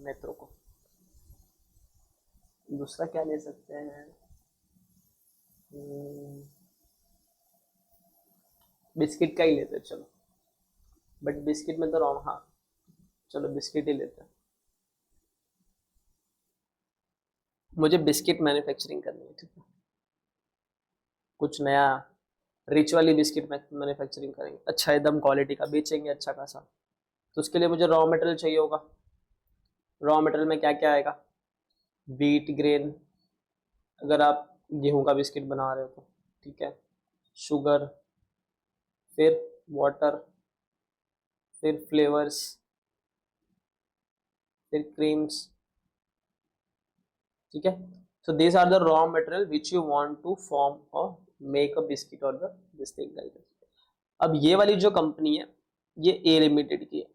मेट्रो को दूसरा क्या ले सकते हैं? बिस्किट का ही लेते हैं चलो, बट बिस्किट में तो रॉ, हाँ चलो बिस्किट ही लेते हैं। मुझे बिस्किट मैन्युफैक्चरिंग करनी है, ठीक है, कुछ नया रिच वाली बिस्किट मैन्युफैक्चरिंग करेंगे, अच्छा एकदम क्वालिटी का बेचेंगे अच्छा खासा। तो उसके लिए मुझे रॉ मटेरियल चाहिए होगा। रॉ मटेरियल में क्या क्या आएगा? व्हीट ग्रेन, अगर आप गेहूं का बिस्किट बना रहे हो तो, ठीक है, शुगर, फिर वाटर, फिर फ्लेवर्स, फिर क्रीम्स, ठीक है। So these are the raw material which you want to form और मेक अ बिस्किट और the this thing like this. अब ये वाली जो कंपनी है ये ए लिमिटेड की है,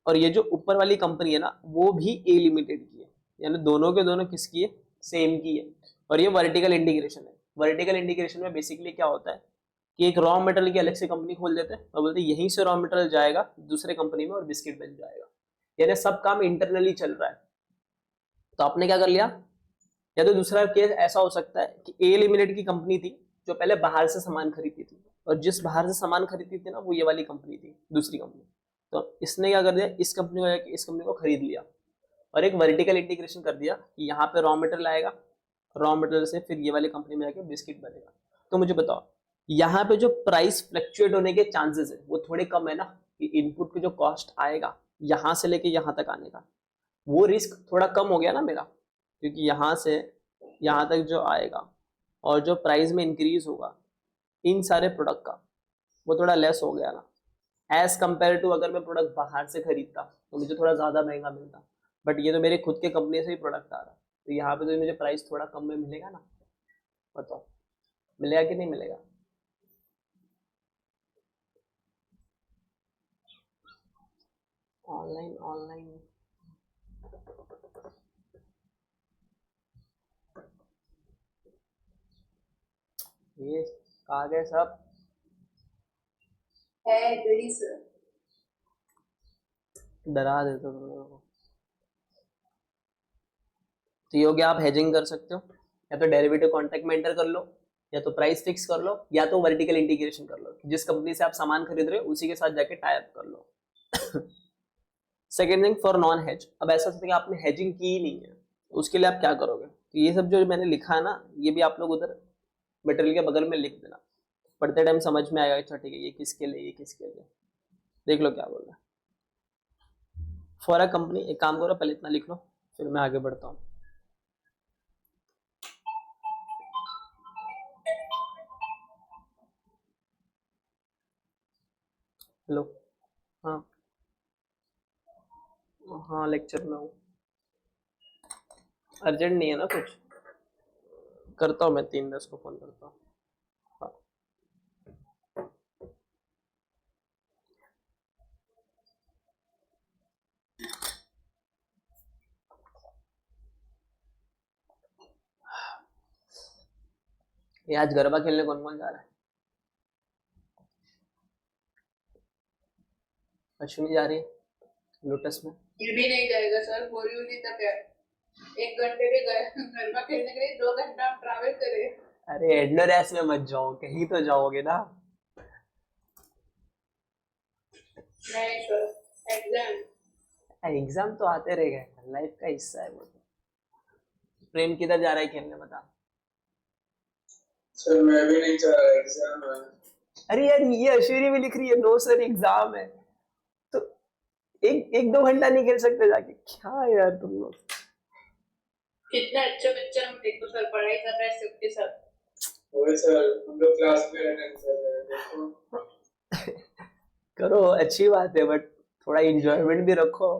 और ये जो ऊपर वाली कंपनी है ना वो भी ए लिमिटेड की है, यानी दोनों के दोनों किसकी है? सेम की है। और ये वर्टिकल इंटीग्रेशन है। वर्टिकल इंटीग्रेशन में बेसिकली क्या होता है कि एक रॉ मटेरियल की अलग से कंपनी खोल देते हैं और बोलते हैं यहीं से रॉ मटेरियल जाएगा दूसरे कंपनी में और बिस्किट बन जाएगा। यानी सब काम इंटरनली चल रहा है। तो आपने क्या कर लिया, या तो दूसरा केस ऐसा हो सकता है कि ए लिमिटेड की कंपनी थी जो पहले बाहर से सामान खरीदती थी, और जिस बाहर से सामान खरीदती थी ना वो ये वाली कंपनी थी, दूसरी कंपनी। तो इसने क्या कर दिया, इस कंपनी को जाके इस कंपनी को खरीद लिया और एक वर्टिकल इंटीग्रेशन कर दिया कि यहाँ पे रॉ मटेरियल आएगा, रॉ मटेरियल से फिर ये वाली कंपनी में जाके बिस्किट बनेगा। तो मुझे बताओ यहाँ पे जो प्राइस फ्लक्चुएट होने के चांसेस है वो थोड़े कम है ना, कि इनपुट की जो कॉस्ट आएगा यहाँ से लेके यहाँ तक आने का, वो रिस्क थोड़ा कम हो गया ना मेरा, क्योंकि यहाँ से यहाँ तक जो आएगा और जो प्राइस में इंक्रीज होगा इन सारे प्रोडक्ट का वो थोड़ा लेस हो गया ना, एज कंपेयर टू अगर मैं प्रोडक्ट बाहर से खरीदता तो मुझे थोड़ा ज़्यादा महंगा मिलता, बट ये तो मेरे खुद के कंपनी से ही प्रोडक्ट आ रहा है, तो यहाँ पे तो मुझे प्राइस थोड़ा कम में मिलेगा ना। बताओ मिलेगा कि नहीं मिलेगा? ऑनलाइन ऑनलाइन ये कहा गए सब है ready sir. डरा देते तुम लोगों को। तो ये हो गया, आप हेजिंग कर सकते हो, या तो डेरिवेटिव कॉन्ट्रैक्ट में एंटर कर लो, या तो प्राइस फिक्स कर लो, या तो वर्टिकल इंटीग्रेशन कर लो, जिस कंपनी से आप सामान खरीद रहे हो उसी के साथ जाके टाई अप कर लो। Second thing for non hedge, अब ऐसा सकता है कि आपने हेजिंग की ही नहीं है, उसके लिए आप क्या करोगे? तो ये सब जो मैंने लिखा है ना, ये भी आप लोग उधर मटेरियल के बगल में लिख देना, पढ़ते टाइम समझ में आएगा। अच्छा ठीक है, ये किसके लिए, ये किसके लिए, देख लो क्या बोल रहा है। फॉर अ कंपनी, एक काम करो पहले इतना लिख लो फिर मैं आगे बढ़ता हूँ। हेलो, हाँ हाँ लेक्चर में हूँ, अर्जेंट नहीं है ना कुछ, करता हूँ मैं 3:10 को फोन करता हूँ। हाँ। ये आज गरबा खेलने कौन कौन जा रहा है? अश्विनी जा रही है लोटस में। ये भी नहीं जाएगा सर, बोरीवली तक है, 1 घंटे के गरबा खेलने के लिए 2 घंटा आप ट्रैवल करे। अरे एडनोरेस में मत जाओ, कहीं तो जाओगे ना। नहीं सर, एग्जाम। एग्जाम तो आते रहेगा, लाइफ का हिस्सा है वो। प्रेम किधर जा रहा है खेलने, बता। सर मैं भी नहीं चाह रहा एग्जाम है। अरे यार ये अश्विनी भी लिख रही है नो सर एग्जाम है, तो एक 2 घंटा नहीं खेल सकते जाके? क्या यार तुम लोग, कितने अच्छे बच्चे हम देखो सर, पढ़ाई कर रहे हैं सबके साथ। वही सर, हम लोग क्लास में अटेंड कर रहे हैं, देखो। करो अच्छी बात है, बट थोड़ा इंजॉयमेंट भी रखो।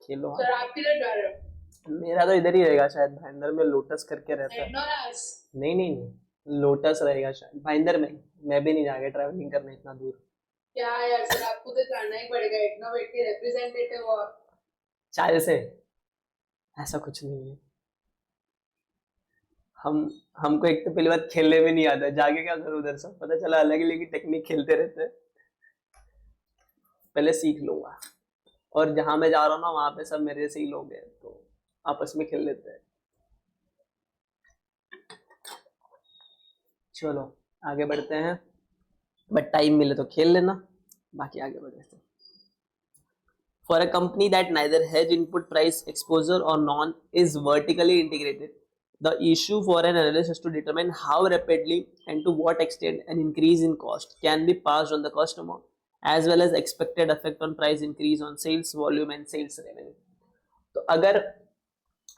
खेलो। सर आप किधर जा रहे हो? मेरा तो इधर ही रहेगा शायद, भाईंदर में लोटस करके रहता है। एडनोरस। नहीं लोटस रहेगा शायद भाईंदर में। मैं भी नहीं जाएगा ट्रैवलिंग करने इतना दूर। क्या यार सर, आपको तो जाना ही पड़ेगा, एडनोवेट के रिप्रेजेंटेटिव हो। चाय से ऐसा कुछ नहीं है। हमको एक तो पहली बात खेलने में नहीं आता, जाके क्या करूं उधर सब, पता चला अलग अलग टेक्निक खेलते रहते हैं। पहले सीख लूंगा, और जहां मैं जा रहा हूँ ना वहां पे सब मेरे से ही लोग हैं, तो आपस में खेल लेते हैं। चलो आगे बढ़ते हैं, बट टाइम मिले तो खेल लेना, बाकी आगे बढ़ते हैं। For a company that neither hedge input price exposure or non is vertically integrated, the issue for an analyst is to determine how rapidly and to what extent an increase in cost can be passed on the customer, as well as expected effect on price increase on sales volume and sales revenue. तो अगर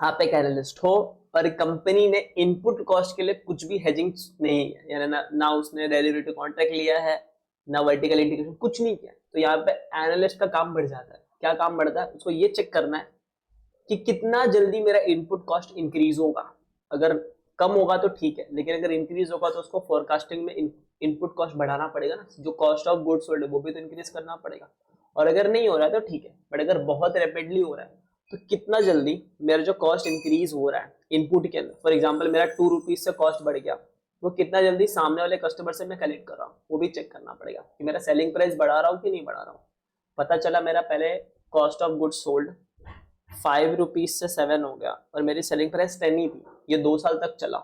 आप एक analyst हो और company ने input cost के लिए कुछ भी हेजिंग नहीं है, यानी ना उसने डेरिवेटिव कॉन्ट्रैक्ट लिया है, ना वर्टिकल इंटीग्रेशन, कुछ नहीं किया, तो यहाँ पे एनालिस्ट का काम बढ़ जाता है। क्या काम बढ़ता है? उसको ये चेक करना है कि कितना जल्दी मेरा इनपुट कॉस्ट इंक्रीज होगा। अगर कम होगा तो ठीक है, लेकिन अगर इंक्रीज होगा तो उसको फोरकास्टिंग में इनपुट कॉस्ट बढ़ाना पड़ेगा ना, जो कॉस्ट ऑफ गुड्स सोल्ड है वो भी तो इंक्रीज करना पड़ेगा। और अगर नहीं हो रहा है तो ठीक है, बट अगर बहुत रैपिडली हो रहा है तो कितना जल्दी मेरा जो कॉस्ट इंक्रीज हो रहा है इनपुट के अंदर, फॉर एग्जाम्पल मेरा 2 रुपीज से कॉस्ट बढ़ गया, वो कितना जल्दी सामने वाले कस्टमर से मैं कलेक्ट कर रहा हूँ, वो भी चेक करना पड़ेगा कि मेरा सेलिंग प्राइस बढ़ा रहा हूँ कि नहीं बढ़ा रहा हूँ। पता चला मेरा पहले cost of goods sold 5 rupees से 7 हो गया और मेरी सेलिंग प्राइस 10 ही थी, ये 2 साल तक चला,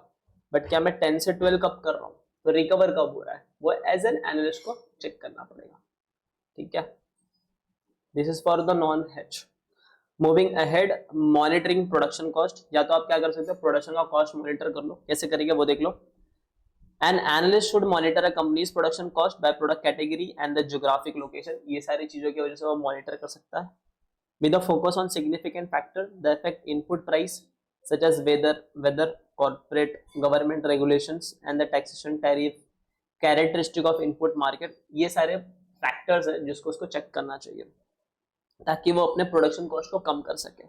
बट क्या मैं 10 से 12 कब कर रहा हूँ, तो रिकवर कब हो रहा है, वो एज एन एनालिस्ट को चेक करना पड़ेगा। ठीक है, this is for the non hedge. Moving ahead, monitoring production cost. या तो आप क्या कर सकते हो, प्रोडक्शन का कॉस्ट मॉनिटर कर लो, कैसे करेंगे वो देख लो। An analyst should monitor a company's production cost by product category and the geographic location. ये सारी चीजों की वजह से वो मॉनिटर कर सकता है। With a focus on significant factor the effect input price such as weather corporate government regulations and the taxation tariff characteristic of input market. ये सारे फैक्टर्स है जिसको उसको चेक करना चाहिए ताकि वो अपने प्रोडक्शन कॉस्ट को कम कर सके।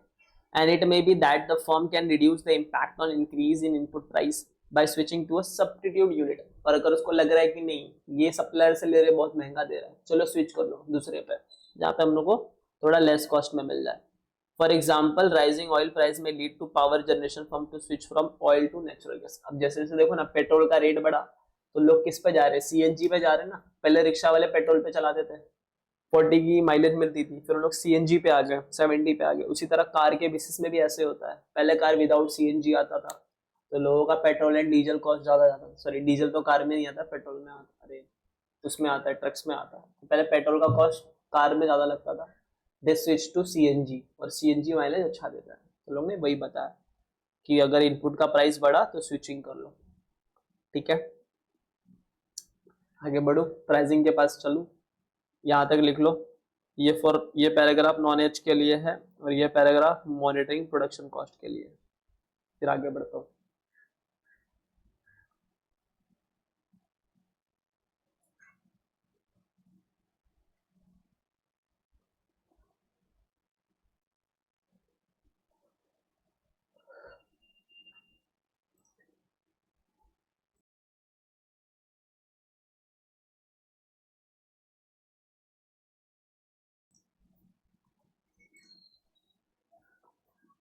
And it may be that the firm can reduce the impact on increase in input price by switching to a substitute unit. और अगर उसको लग रहा है कि नहीं ये सप्लायर से ले रहे बहुत महंगा दे रहा है, चलो स्विच कर लो दूसरे पे जहाँ पे हम लोग को थोड़ा लेस कॉस्ट में मिल जाए। For example rising oil price may lead to power generation firm to switch from oil to natural gas. अब जैसे जैसे देखो ना पेट्रोल का रेट बढ़ा तो लोग किस पे जा रहे हैं, सीएनजी पे जा रहे हैं ना। पहले रिक्शा वाले पेट्रोल पे चलाते थे, 40 की माइलेज मिलती थी, फिर उन लोग सीएनजी पे आ गए, 70 पे आ गए। उसी तरह कार के बिजनेस में भी ऐसे होता है, पहले कार विदाउट सीएनजी आता था तो लोगों का पेट्रोल एंड डीजल कॉस्ट ज्यादा जाता था। सॉरी, डीजल तो कार में नहीं आता, पेट्रोल में आता, अरे उसमें आता है, ट्रक्स में आता है। तो पहले पेट्रोल का कॉस्ट कार में ज्यादा लगता था, दे स्विच टू सीएनजी, और सीएनजी माइलेज अच्छा देता है। तो लोग ने वही बताया कि अगर इनपुट का प्राइस बढ़ा तो स्विचिंग कर लो। ठीक है, आगे बढ़ो, प्राइसिंग के पास चलूं, यहाँ तक लिख लो। ये पैराग्राफ नॉन एज के लिए है और ये पैराग्राफ मॉनिटरिंग प्रोडक्शन कॉस्ट के लिए। फिर आगे बढ़ता हूँ।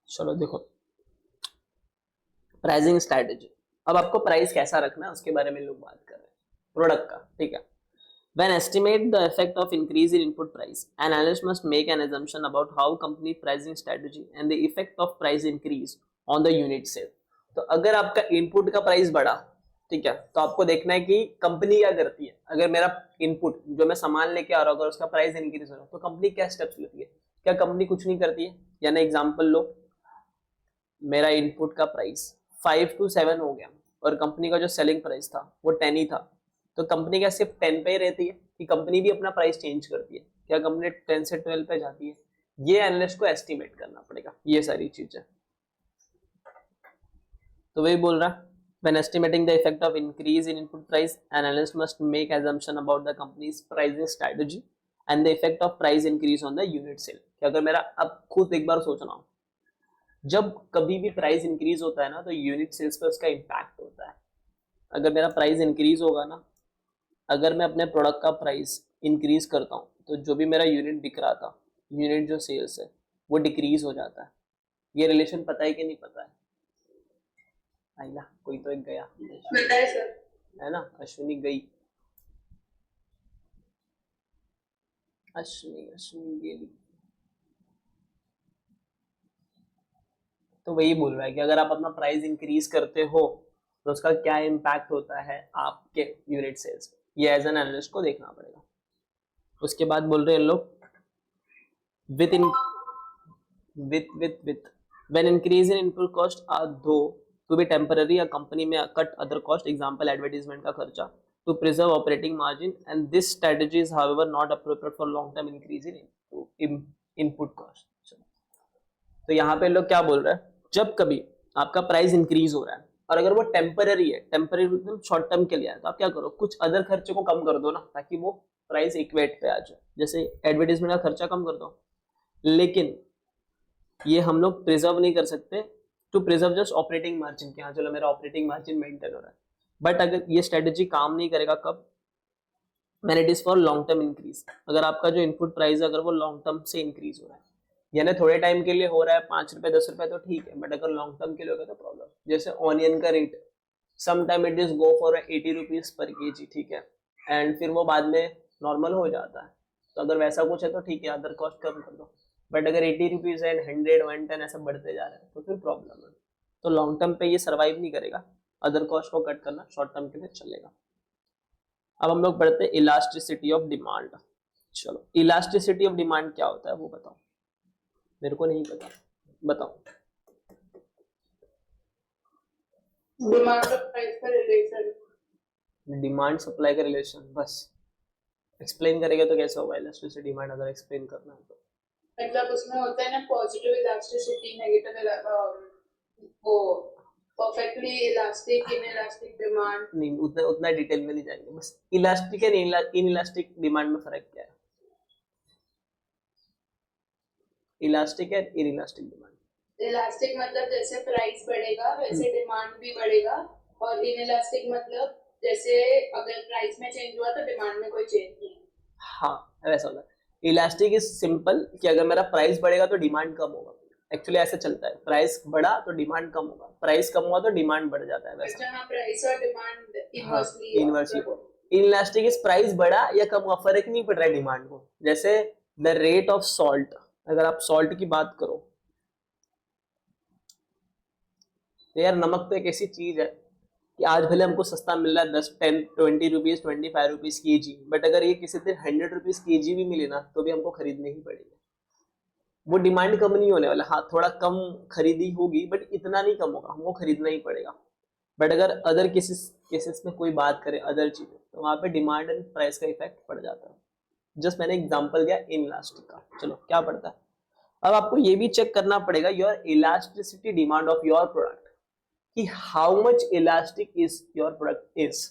चलो देखो, प्राइसिंग स्ट्रैटेजी। अब आपको प्राइस कैसा रखना है उसके बारे में लोग बात कर रहे हैं, प्रोडक्ट का। ठीक है, when estimate the effect of increase in input price, an analyst must make an assumption about how company pricing strategy and the effect of price increase on the unit sale। तो अगर आपका input का price बढ़ा, ठीक है, तो आपको देखना है कि कंपनी क्या करती है। अगर मेरा इनपुट जो मैं सामान लेके आ रहा हूँ अगर उसका प्राइस इंक्रीज हो रहा है तो कंपनी क्या स्टेप्स लेती है। क्या कंपनी कुछ नहीं करती है? यानी एग्जांपल लो, मेरा इनपुट का प्राइस 5 to 7 हो गया और कंपनी का जो सेलिंग प्राइस था वो 10 ही था, तो कंपनी क्या सिर्फ 10 पे ही रहती है कि कंपनी भी अपना प्राइस चेंज करती है? क्या कंपनी 10 से 12 पे जाती है? ये एनालिस्ट को एस्टिमेट करना पड़ेगा ये सारी चीजें। तो वही बोल रहा, when estimating the effect of increase in input price, an analyst must make assumption about the company's pricing strategy and the effect of price increase on the unit sale। कि अगर मेरा, अब खुद एक बार सोचना हो, जब कभी भी प्राइस इंक्रीज होता है ना तो यूनिट सेल्स पे उसका इम्पैक्ट होता है। अगर मेरा प्राइस इंक्रीज होगा ना, अगर मैं अपने प्रोडक्ट का प्राइस इंक्रीज करता हूँ तो जो भी मेरा यूनिट दिख रहा था, यूनिट जो सेल्स है वो डिक्रीज हो जाता है। ये रिलेशन पता है कि नहीं पता है? आइला कोई तो एक गया, पता है सर, है ना, अश्विनी गई, अश्विनी गेली। तो वही बोल रहा है कि अगर आप अपना प्राइस इंक्रीज करते हो तो उसका क्या इम्पैक्ट होता है आपके यूनिट सेल्स पे, ये एज एन एनालिस्ट को देखना पड़ेगा। उसके बाद बोल रहे हैं लोग with when increase in input cost are though to be temporary, a company may cut other cost, example advertisement का खर्चा, to preserve operating margin, and this strategy is however not appropriate for long term increase in input cost। तो यहाँ पे लोग क्या बोल रहे हैं, जब कभी आपका प्राइस इंक्रीज हो रहा है और अगर वो टेम्पररी है, टेम्पररी मतलब शॉर्ट टर्म के लिए है, तो आप क्या करो, कुछ अदर खर्चे को कम कर दो ना ताकि वो प्राइस इक्वेट पे आ जाए। जैसे एडवर्टीजमेंट का खर्चा कम कर दो, लेकिन ये हम लोग प्रिजर्व नहीं कर सकते to preserve just operating margin, कि हाँ चलो मेरा ऑपरेटिंग मार्जिन मेंटेन हो रहा है। बट अगर ये स्ट्रेटेजी काम नहीं करेगा कब, when it is for long term increase. अगर आपका जो इनपुट प्राइस है अगर वो लॉन्ग टर्म से इंक्रीज हो रहा है, यानी थोड़े टाइम के लिए हो रहा है 5 रुपए 10 रुपए तो ठीक है, बट अगर लॉन्ग टर्म के लिए होगा तो प्रॉब्लम। जैसे ऑनियन का rate some time it is go for 80 rupees per KG, ठीक है, एंड फिर वो बाद में नॉर्मल हो जाता है। तो अगर वैसा कुछ है तो ठीक है, अदर कॉस्ट कम कर दो, बट अगर 80 रुपीज एंड 100 110 ऐसा बढ़ते जा रहा है तो फिर प्रॉब्लम है। तो लॉन्ग टर्म पे ये सर्वाइव नहीं करेगा, अदर कॉस्ट को कट करना शॉर्ट टर्म के लिए चलेगा। अब हम लोग पढ़ते हैं इलास्टिसिटी ऑफ डिमांड। चलो, इलास्टिसिटी ऑफ डिमांड क्या होता है वो बताओ, मेरे को नहीं पता, बताओ। डिमांड और प्राइस का रिलेशन। डिमांड सप्लाई का रिलेशन, बस एक्सप्लेन करेगा तो कैसे होगा इलास्टिसिटी डिमांड, अगर एक्सप्लेन करना है तो। मतलब उसमें होता है ना पॉजिटिव इलास्टिसिटी, नेगेटिव वो परफेक्टली इलास्टिक, इनइलास्टिक डिमांड। नहीं, उतना उतना डिटेल में नहीं जाएंगे, बस इलास्टिक एंड इनइलास्टिक डिमांड में फर्क क्या है, elastic and inelastic demand. Elastic मतलब जैसे प्राइस बढ़ेगा वैसे डिमांड भी बढ़ेगा, और इनइलास्टिक मतलब जैसे अगर प्राइस में चेंज हुआ तो डिमांड में कोई चेंज नहीं। हाँ, वैसा होता है। इलास्टिक इज सिंपल कि अगर मेरा प्राइस बढ़ेगा तो डिमांड कम होगा, एक्चुअली ऐसे चलता है, प्राइस बढ़ा तो डिमांड कम होगा, प्राइस कम हुआ तो डिमांड बढ़ जाता है वैसा। अच्छा, हाँ, प्राइस और demand inversely inversely. Inelastic is price बढ़ा या कम हुआ फर्क नहीं पड़ रहा है डिमांड को। जैसे द रेट ऑफ सॉल्ट, अगर आप सॉल्ट की बात करो तो यार नमक तो एक ऐसी चीज है कि आज भले हमको सस्ता मिल रहा है 10 10 20 रुपीज 25 रुपीज के जी, बट अगर ये किसी दिन 100 रुपीज के जी भी मिले ना तो भी हमको खरीदने ही पड़ेगा। वो डिमांड कम नहीं होने वाला, हाँ थोड़ा कम खरीदी होगी बट इतना नहीं कम होगा, हमको खरीदना ही पड़ेगा। बट अगर अदर केसेस में कोई बात करे अदर चीजें तो वहां पे डिमांड एंड प्राइस का इफेक्ट पड़ जाता है। जस्ट मैंने एग्जांपल दिया इनइलास्टिक का। चलो क्या पड़ता है, अब आपको ये भी चेक करना पड़ेगा your elasticity demand of your product, कि how much elastic is your product is.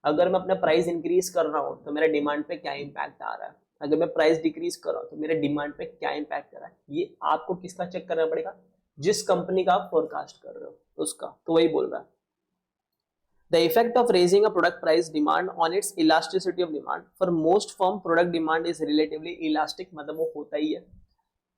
अगर मैं अपना प्राइस इंक्रीज कर रहा हूं तो मेरा डिमांड पे क्या इंपैक्ट आ रहा है, अगर मैं प्राइस डिक्रीज कर रहा हूं तो मेरे डिमांड पे क्या इंपैक्ट कर रहा है। ये आपको किसका चेक करना पड़ेगा, जिस कंपनी का आप फोरकास्ट कर रहे हो उसका। तो वही बोल रहा है the effect of raising a product price demand on its elasticity of demand, for most firm product demand is relatively elastic, मतलब वो होता ही है।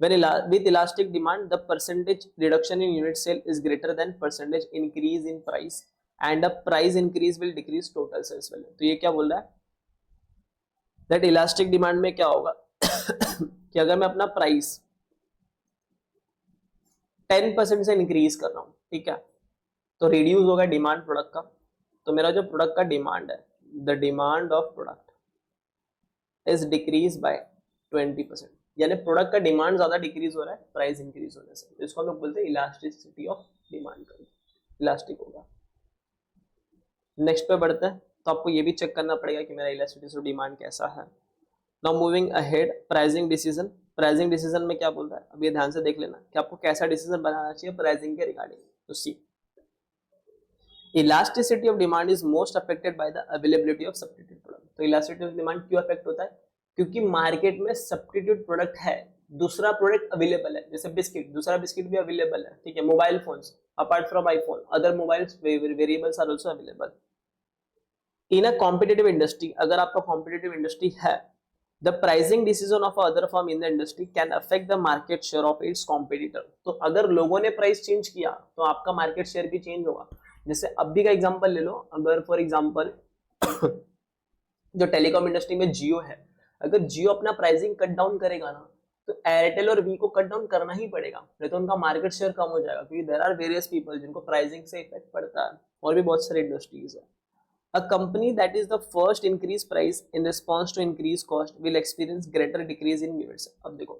When with elastic demand, the percentage reduction in unit sale is greater than percentage increase in price, and the price increase will decrease total sales value। तो ये क्या बोल रहा है, that elastic demand में क्या होगा कि अगर मैं अपना प्राइस 10% से इंक्रीज कर रहा हूँ, ठीक है, तो रिड्यूस होगा डिमांड प्रोडक्ट का, तो मेरा जो प्रोडक्ट का डिमांड है, the demand of product is decrease by 20%, यानी प्रोडक्ट का डिमांड ज्यादा डिक्रीज हो रहा है प्राइस इंक्रीज होने से। तो इसको हम लोग बोलते हैं इलास्टिसिटी ऑफ डिमांड का, इलास्टिक होगा। नेक्स्ट पे बढ़ते हैं, तो आपको ये भी चेक करना पड़ेगा कि मेरा इलास्टिसिटी ऑफ डिमांड कैसा है। Now moving ahead, pricing decision. Pricing decision में क्या बोल रहा है, अब ये ध्यान से देख लेना कि आपको कैसा डिसीजन बनाना चाहिए प्राइसिंग के रिगार्डिंग। तो see, elasticity of demand is most affected by the availability of substitute product. तो इलास्टिसिटी ऑफ डिमांड क्यों अफेक्ट होता है, क्योंकि मार्केट में सब्स्टिट्यूट प्रोडक्ट है, दूसरा प्रोडक्ट अवेलेबल है, जैसे बिस्किट, दूसरा बिस्किट भी अवेलेबल है, ठीक है, mobile phones apart from iPhone other mobiles variables are also available in a competitive industry. अगर आपका कॉम्पिटिटिव इंडस्ट्री है, the pricing decision of other firm in the industry can affect the market share of its competitor। तो अगर लोगों ने price change किया तो आपका मार्केट शेयर भी चेंज होगा। जैसे अभी का एग्जांपल ले लो, अगर फॉर एग्जांपल जो टेलीकॉम इंडस्ट्री में जियो है, अगर जियो अपना प्राइसिंग कट डाउन करेगा ना तो एयरटेल और वी को कट डाउन करना ही पड़ेगा, नहीं तो उनका मार्केट शेयर कम हो जाएगा, क्योंकि देयर आर वेरियस पीपल जिनको प्राइसिंग से इफेक्ट पड़ता है, और भी बहुत सारी इंडस्ट्रीज है। A company that is the first increase price in response to increased cost will experience greater decrease in units। अब देखो,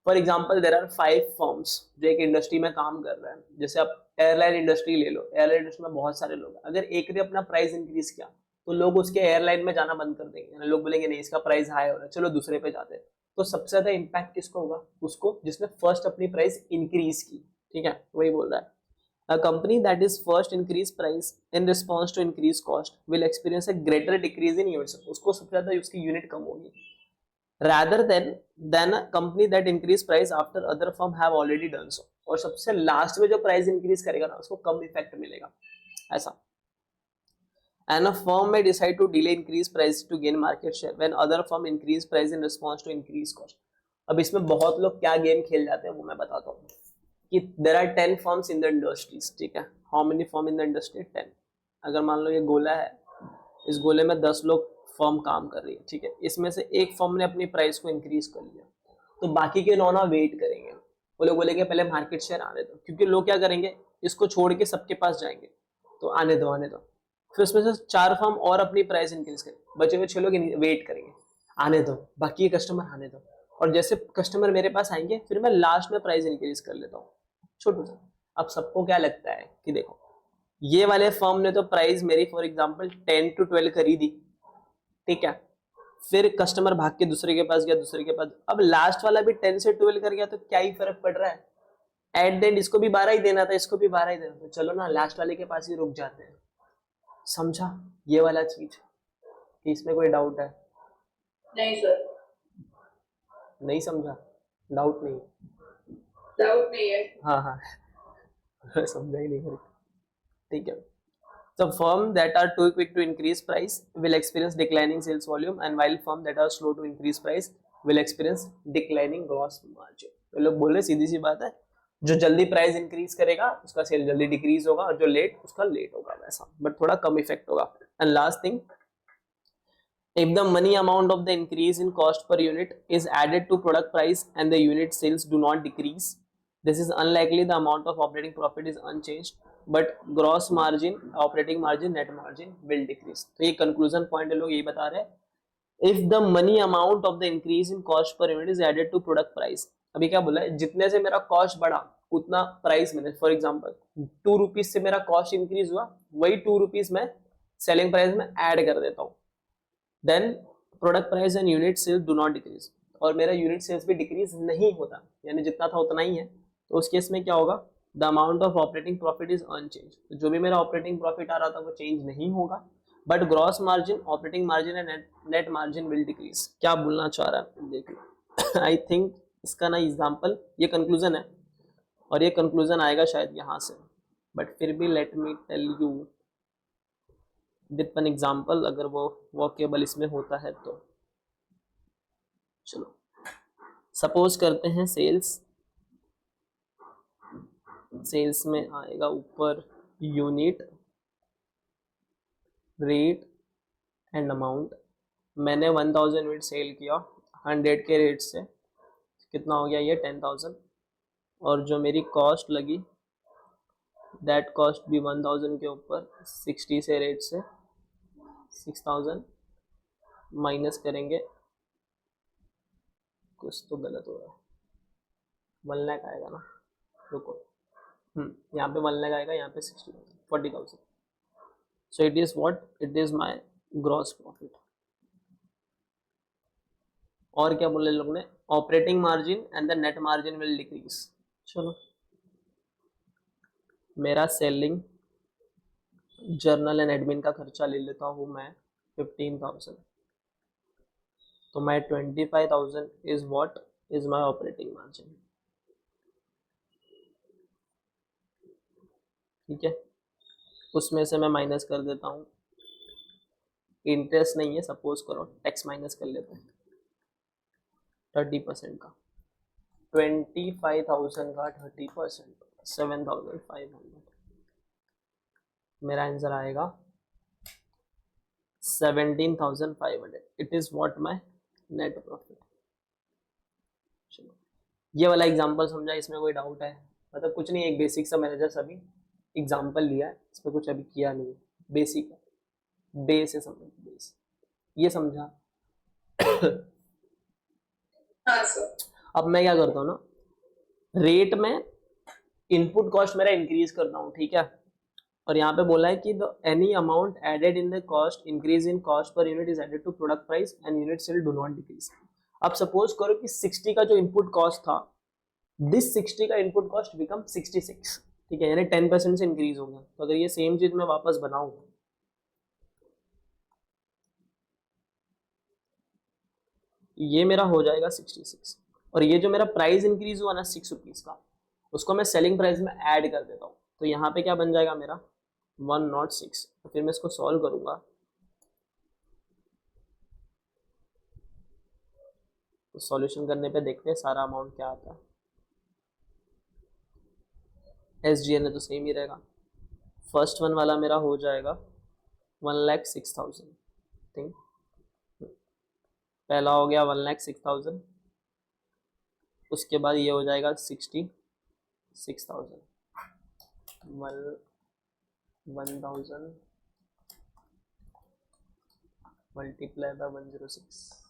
for example there are 5 firms जो एक इंडस्ट्री में काम कर रहे हैं, जैसे आप एयरलाइन इंडस्ट्री ले लो, एयरलाइन इंडस्ट्री में बहुत सारे लोग, अगर एक ने अपना प्राइस इंक्रीज किया तो लोग उसके एयरलाइन में जाना बंद कर देंगे, लोग बोलेंगे नहीं इसका प्राइस हाई हो रहा है, चलो दूसरे पे जाते हैं। तो सबसे ज्यादा इम्पैक्ट किसको होगा, उसको जिसने फर्स्ट अपनी प्राइस इंक्रीज की, ठीक है, वही बोल रहा है। A company that is first increase price in response to increased cost will experience a greater decrease in units। उसको सबसे ज्यादा उसकी यूनिट कम होगी, rather than a company that increase price after other firm have already done so। और सबसे last में जो price increase करेगा ना उसको कम इफेक्ट मिलेगा, ऐसा। And a firm may decide to delay increase price to gain market share when other firm increase price in response to increased cost। अब इसमें बहुत लोग क्या गेम खेल जाते हैं वो मैं बताता हूँ कि there are 10 firms in the industries, ठीक है, how many firm in the industry, 10। अगर मान लो ये गोला है, इस गोले में 10 लोग फर्म काम कर रही है, ठीक है, इसमें से एक फर्म ने अपनी प्राइस को इंक्रीज कर लिया, तो बाकी के 9 ना वेट करेंगे, वो लोग बोलेंगे पहले मार्केट शेयर आने दो, क्योंकि लोग क्या करेंगे, इसको छोड़ के सबके पास जाएंगे, तो आने दो आने दो। फिर उसमें से 4 फर्म और अपनी प्राइस इंक्रीज करेंगे, बचे हुए 6 लोग वेट करेंगे, आने दो, बाकी के कस्टमर आने दो, और जैसे कस्टमर मेरे पास आएंगे फिर मैं लास्ट में प्राइस इंक्रीज कर लेता हूँ छोटू सा। अब सबको क्या लगता है कि देखो ये वाले फर्म ने तो प्राइस मेरी फॉर एग्जांपल 10 to 12 करी दी, ठीक है, फिर कस्टमर भाग के दूसरे के पास गया, दूसरे के पास, अब लास्ट वाला भी 10 से 12 कर गया, तो क्या ही फर्क पड़ रहा है, एट द एंड इसको भी 12 ही देना था, इसको भी 12 ही देना था, चलो ना लास्ट वाले के पास ही रुक जाते हैं। समझा ये वाला चीज कि इसमें कोई डाउट है? नहीं सर, नहीं समझा? डाउट नहीं? डाउट नहीं है। हाँ हाँ समझा ही नहीं, ठीक है। So firm that are too quick to increase price will experience declining sales volume, and while firm that are slow to increase price will experience declining gross margin. तो लोग बोल रहे सीधी सी बात है, जो जल्दी प्राइस इंक्रीज करेगा उसका सेल जल्दी डिक्रीज होगा, और जो लेट उसका लेट होगा, वैसा बट थोड़ा कम इफेक्ट होगा। And last thing, if the money amount of the increase in cost per unit is added to product price and the unit sales do not decrease, this is unlikely the amount of operating profit is unchanged, but gross margin, operating margin, net margin will decrease. तो ये conclusion point लोग यही बता रहे हैं, if the money amount of the increase in cost per unit is added to product price, अभी क्या बोला है, जितने से मेरा कॉस्ट बढ़ा उतना प्राइस मैंने, फॉर एग्जांपल 2 रुपीज से मेरा कॉस्ट इंक्रीज हुआ, वही 2 रुपीज मैं सेलिंग प्राइस में ऐड कर देता हूँ, then product price and unit sales do not decrease, और मेरा यूनिट सेल्स भी डिक्रीज नहीं होता, यानी जितना था उतना ही है, तो उस केस में क्या होगा, the amount of operating profit is unchanged, तो जो भी मेरा ऑपरेटिंग प्रॉफिट आ रहा था वो चेंज नहीं होगा, but gross margin, operating margin and net margin will decrease. क्या बोलना चाह रहा है देख लो। आई थिंक इसका ना एग्जाम्पल, ये कंक्लूजन है और ये कंक्लूजन आएगा शायद यहाँ से, बट फिर भी let me tell you with an example, अगर वो वर्केबल इसमें होता है तो। चलो सपोज करते हैं सेल्स में आएगा ऊपर यूनिट, रेट एंड अमाउंट। मैंने 1000 यूनिट सेल किया 100 के रेट से, कितना हो गया ये 10,000, और जो मेरी कॉस्ट लगी दैट कॉस्ट भी 1000 के ऊपर 60 से रेट से 6000 माइनस करेंगे, कुछ तो गलत हो रहा है, 1 लाख आएगा ना, रुको, यहाँ पे 1 लाख आएगा, यहाँ पे 40,000, so it is what, it is my gross profit। और क्या बोले लोग ने, operating margin and the net margin will decrease. चलो मेरा सेलिंग, जर्नल एंड एडमिन का खर्चा ले लेता हूँ मैं 15,000, तो my 25,000 is what is my operating margin, ठीक है। उसमें से मैं माइनस कर देता हूँ, इंटरेस्ट नहीं है, सपोज करो टैक्स माइनस कर लेते हैं 30% का, 25,000 का 30% 7,500, मेरा आंसर आएगा 17,500। It is what my net profit. चलो ये वाला एग्जांपल समझा, इसमें कोई डाउट है? मतलब कुछ नहीं, एक बेसिक सा मैंने जस्ट अभी एग्जांपल लिया है, इसमें कुछ अभी किया नहीं, बेसिक है, बेस है, समझ बेस, ये समझा? हाँ सर। अब मैं क्या करता हूँ ना, रेट में इनपुट कॉस्ट मेरा इंक्रीज करता हूँ, ठीक है, और यहाँ पे बोला है कि the any amount added in the cost increase in cost per unit is added to product price and unit sale do not decrease. अब सपोज करो कि 60 का जो इनपुट कॉस्ट था, दिस 60 का इनपुट कॉस्ट बिकम 66, ठीक है, यानी 10% से इंक्रीज हो गया। तो अगर ये सेम चीज मैं वापस बनाऊं, ये मेरा हो जाएगा 66, और ये जो मेरा प्राइस इंक्रीज हुआ ना 6 रुपीज का, उसको मैं सेलिंग प्राइस में ऐड कर देता हूँ, तो यहाँ पे क्या बन जाएगा मेरा 106। तो फिर मैं इसको सॉल्व करूंगा, तो सॉल्यूशन करने पे देखते हैं सारा अमाउंट क्या आता है। SGN है तो सेम ही रहेगा, फर्स्ट वन वाला मेरा हो जाएगा 1,06,000 थिंक। पहला हो गया 1,06,000, उसके बाद ये हो जाएगा 66,000, 1,000 multiply by 106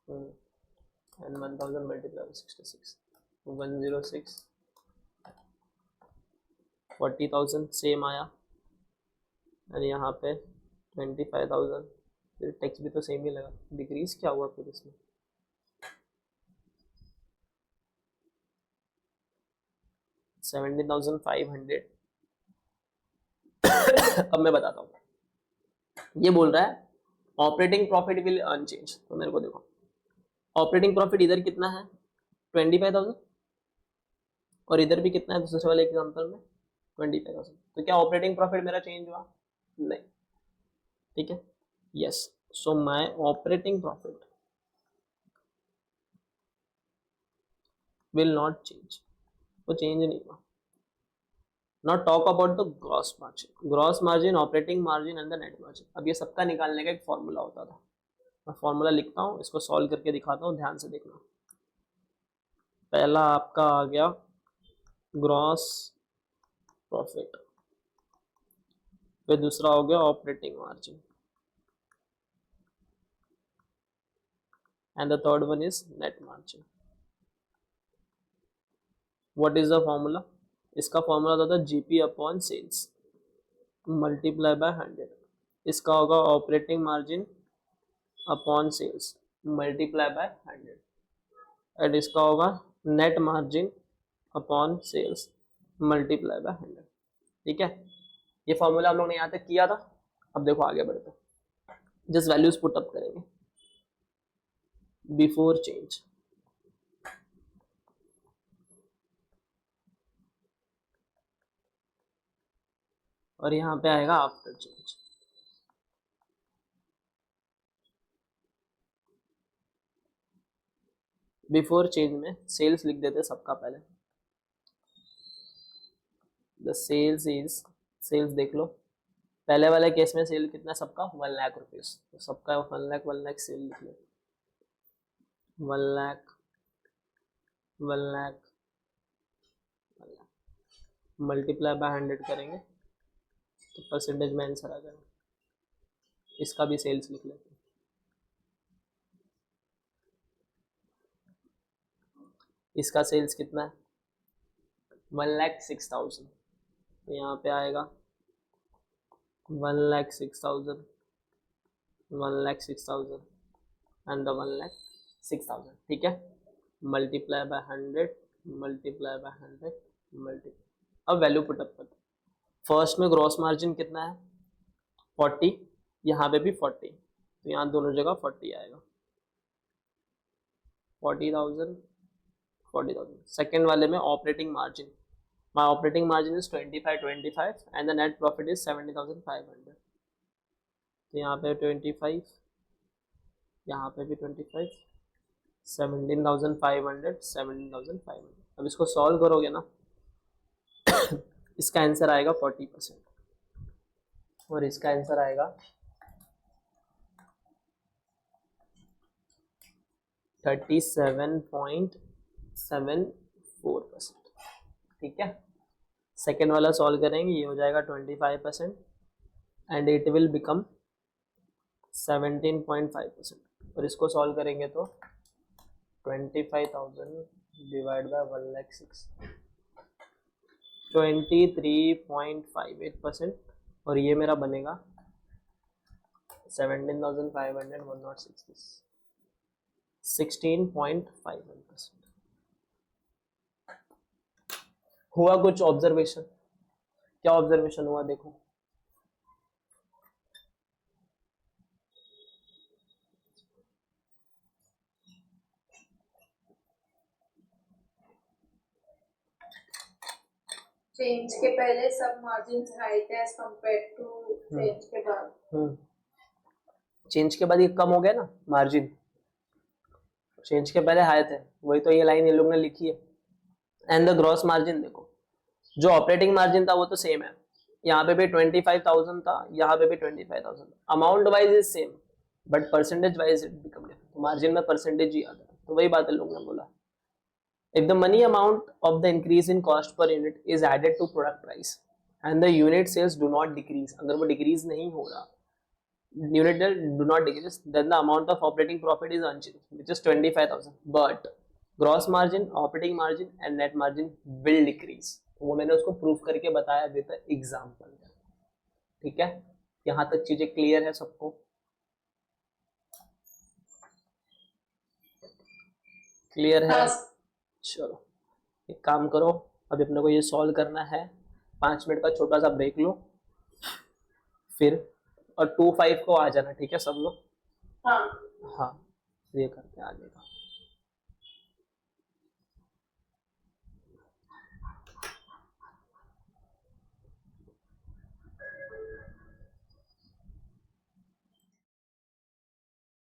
and 1,000 multiply by 66, 106, 40,000 same आया, और यहाँ पे 25,000, फिर टैक्स भी तो सेम ही लगा, डिक्रीज क्या हुआ फिर इसमें? $17,500। अब मैं बताता हूँ, ये बोल रहा है ऑपरेटिंग प्रॉफिट विल अनचेंज, तो मेरे को देखो ऑपरेटिंग प्रॉफिट इधर कितना है 25,000, और इधर भी कितना है दूसरे वाले एग्जांपल में 25,000, तो क्या ऑपरेटिंग प्रॉफिट मेरा चेंज हुआ? नहीं, ठीक है, yes, so my operating profit will not change, वो चेंज नहीं हुआ। Not talk about the gross margin, gross margin, operating margin and the net margin. अब ये सबका निकालने का एक फॉर्मूला होता था, मैं फॉर्मूला लिखता हूँ, इसको सॉल्व करके दिखाता हूँ, ध्यान से देखना। पहला आपका आ गया ग्रॉस प्रॉफिट, फिर दूसरा हो गया operating margin, and the third one is net margin. What is the formula? इसका फॉर्मूला होता था GP upon sales multiply by 100। इसका होगा operating margin upon sales multiply by 100, and इसका होगा net margin upon sales multiply by 100। ठीक है, ये फॉर्मूला हम लोग ने यहाँ तक किया था। अब देखो आगे बढ़ते, जस्ट वैल्यूज पुट अप करेंगे बिफोर चेंज, और यहाँ पे आएगा आफ्टर चेंज। बिफोर चेंज में सेल्स लिख देते सबका पहले, द सेल्स इज, सेल्स देख लो, पहले वाले केस में सेल कितना सबका 1 लाख रुपीज, तो सबका 1 लाख सेल लिख लो, 1 लाख, 1 लाख, मल्टीप्लाई बाय 100 करेंगे तो परसेंटेज में आंसर आ जाएगा। इसका भी सेल्स लिख लेते हैं, इसका सेल्स कितना है 1,06,000, तो यहाँ पे आएगा 1,06,000, 1,06,000 एंड द 1,06,000। ठीक है, multiply by 100, multiply by 100, multiply. अब वैल्यू पुटअप करते, फर्स्ट में ग्रॉस मार्जिन कितना है 40, यहाँ पे भी 40, तो यहाँ दोनों जगह 40 आएगा, 40,000, 40,000। सेकेंड वाले में operating margin, my operating margin is 25 and the net profit is 70,500, तो यहाँ पे 25, यहाँ पे भी 25, 17,500, 17,500। अब इसको सॉल्व करोगे ना इसका आंसर आएगा 40%, और इसका आंसर आएगा 37.74%। ठीक है, सेकेंड वाला सॉल्व करेंगे, ये हो जाएगा 25% एंड इट विल बिकम 17.5%, और इसको सॉल्व करेंगे तो 25,000 डिवाइड बाय 1,06,000, 23.58%, और ये मेरा बनेगा 17,500, 106, 16.51%। हुआ कुछ ऑब्जर्वेशन? क्या ऑब्जर्वेशन हुआ देखो, चेंज के पहले सब मार्जिन्स हाई थे एज कंपेयर टू चेंज के बाद। चेंज के बाद ये कम हो गया ना मार्जिन, चेंज के पहले हाई थे, वही तो ये लाइन ये लोग ने लिखी है। एंड द ग्रॉस मार्जिन देखो, जो ऑपरेटिंग मार्जिन था वो तो सेम है, यहाँ पे भी 25,000 था, यहाँ पे भी 25,000। Amount wise is same but percentage wise it become different, margin में परसेंटेज ही आता है। तो वही बात है लोगों ने बोला, if the money amount of the increase in cost per unit is added to product price and the unit sales do not decrease, अगर वो decrease नहीं हो रहा, unit do not decrease, then the amount of operating profit is unchanged, which is 25,000, but gross margin, operating margin and net margin will decrease। वो मैंने उसको proof करके बताया विद एग्जाम्पल। ठीक है, यहाँ तक चीजें क्लियर है सबको? क्लियर है? चलो एक काम करो, अभी अपने को ये सॉल्व करना है, 5 मिनट का छोटा सा ब्रेक लो, फिर और 2-5 को आ जाना, ठीक है सब लोग? हाँ हाँ, ये करते हैं आगे का।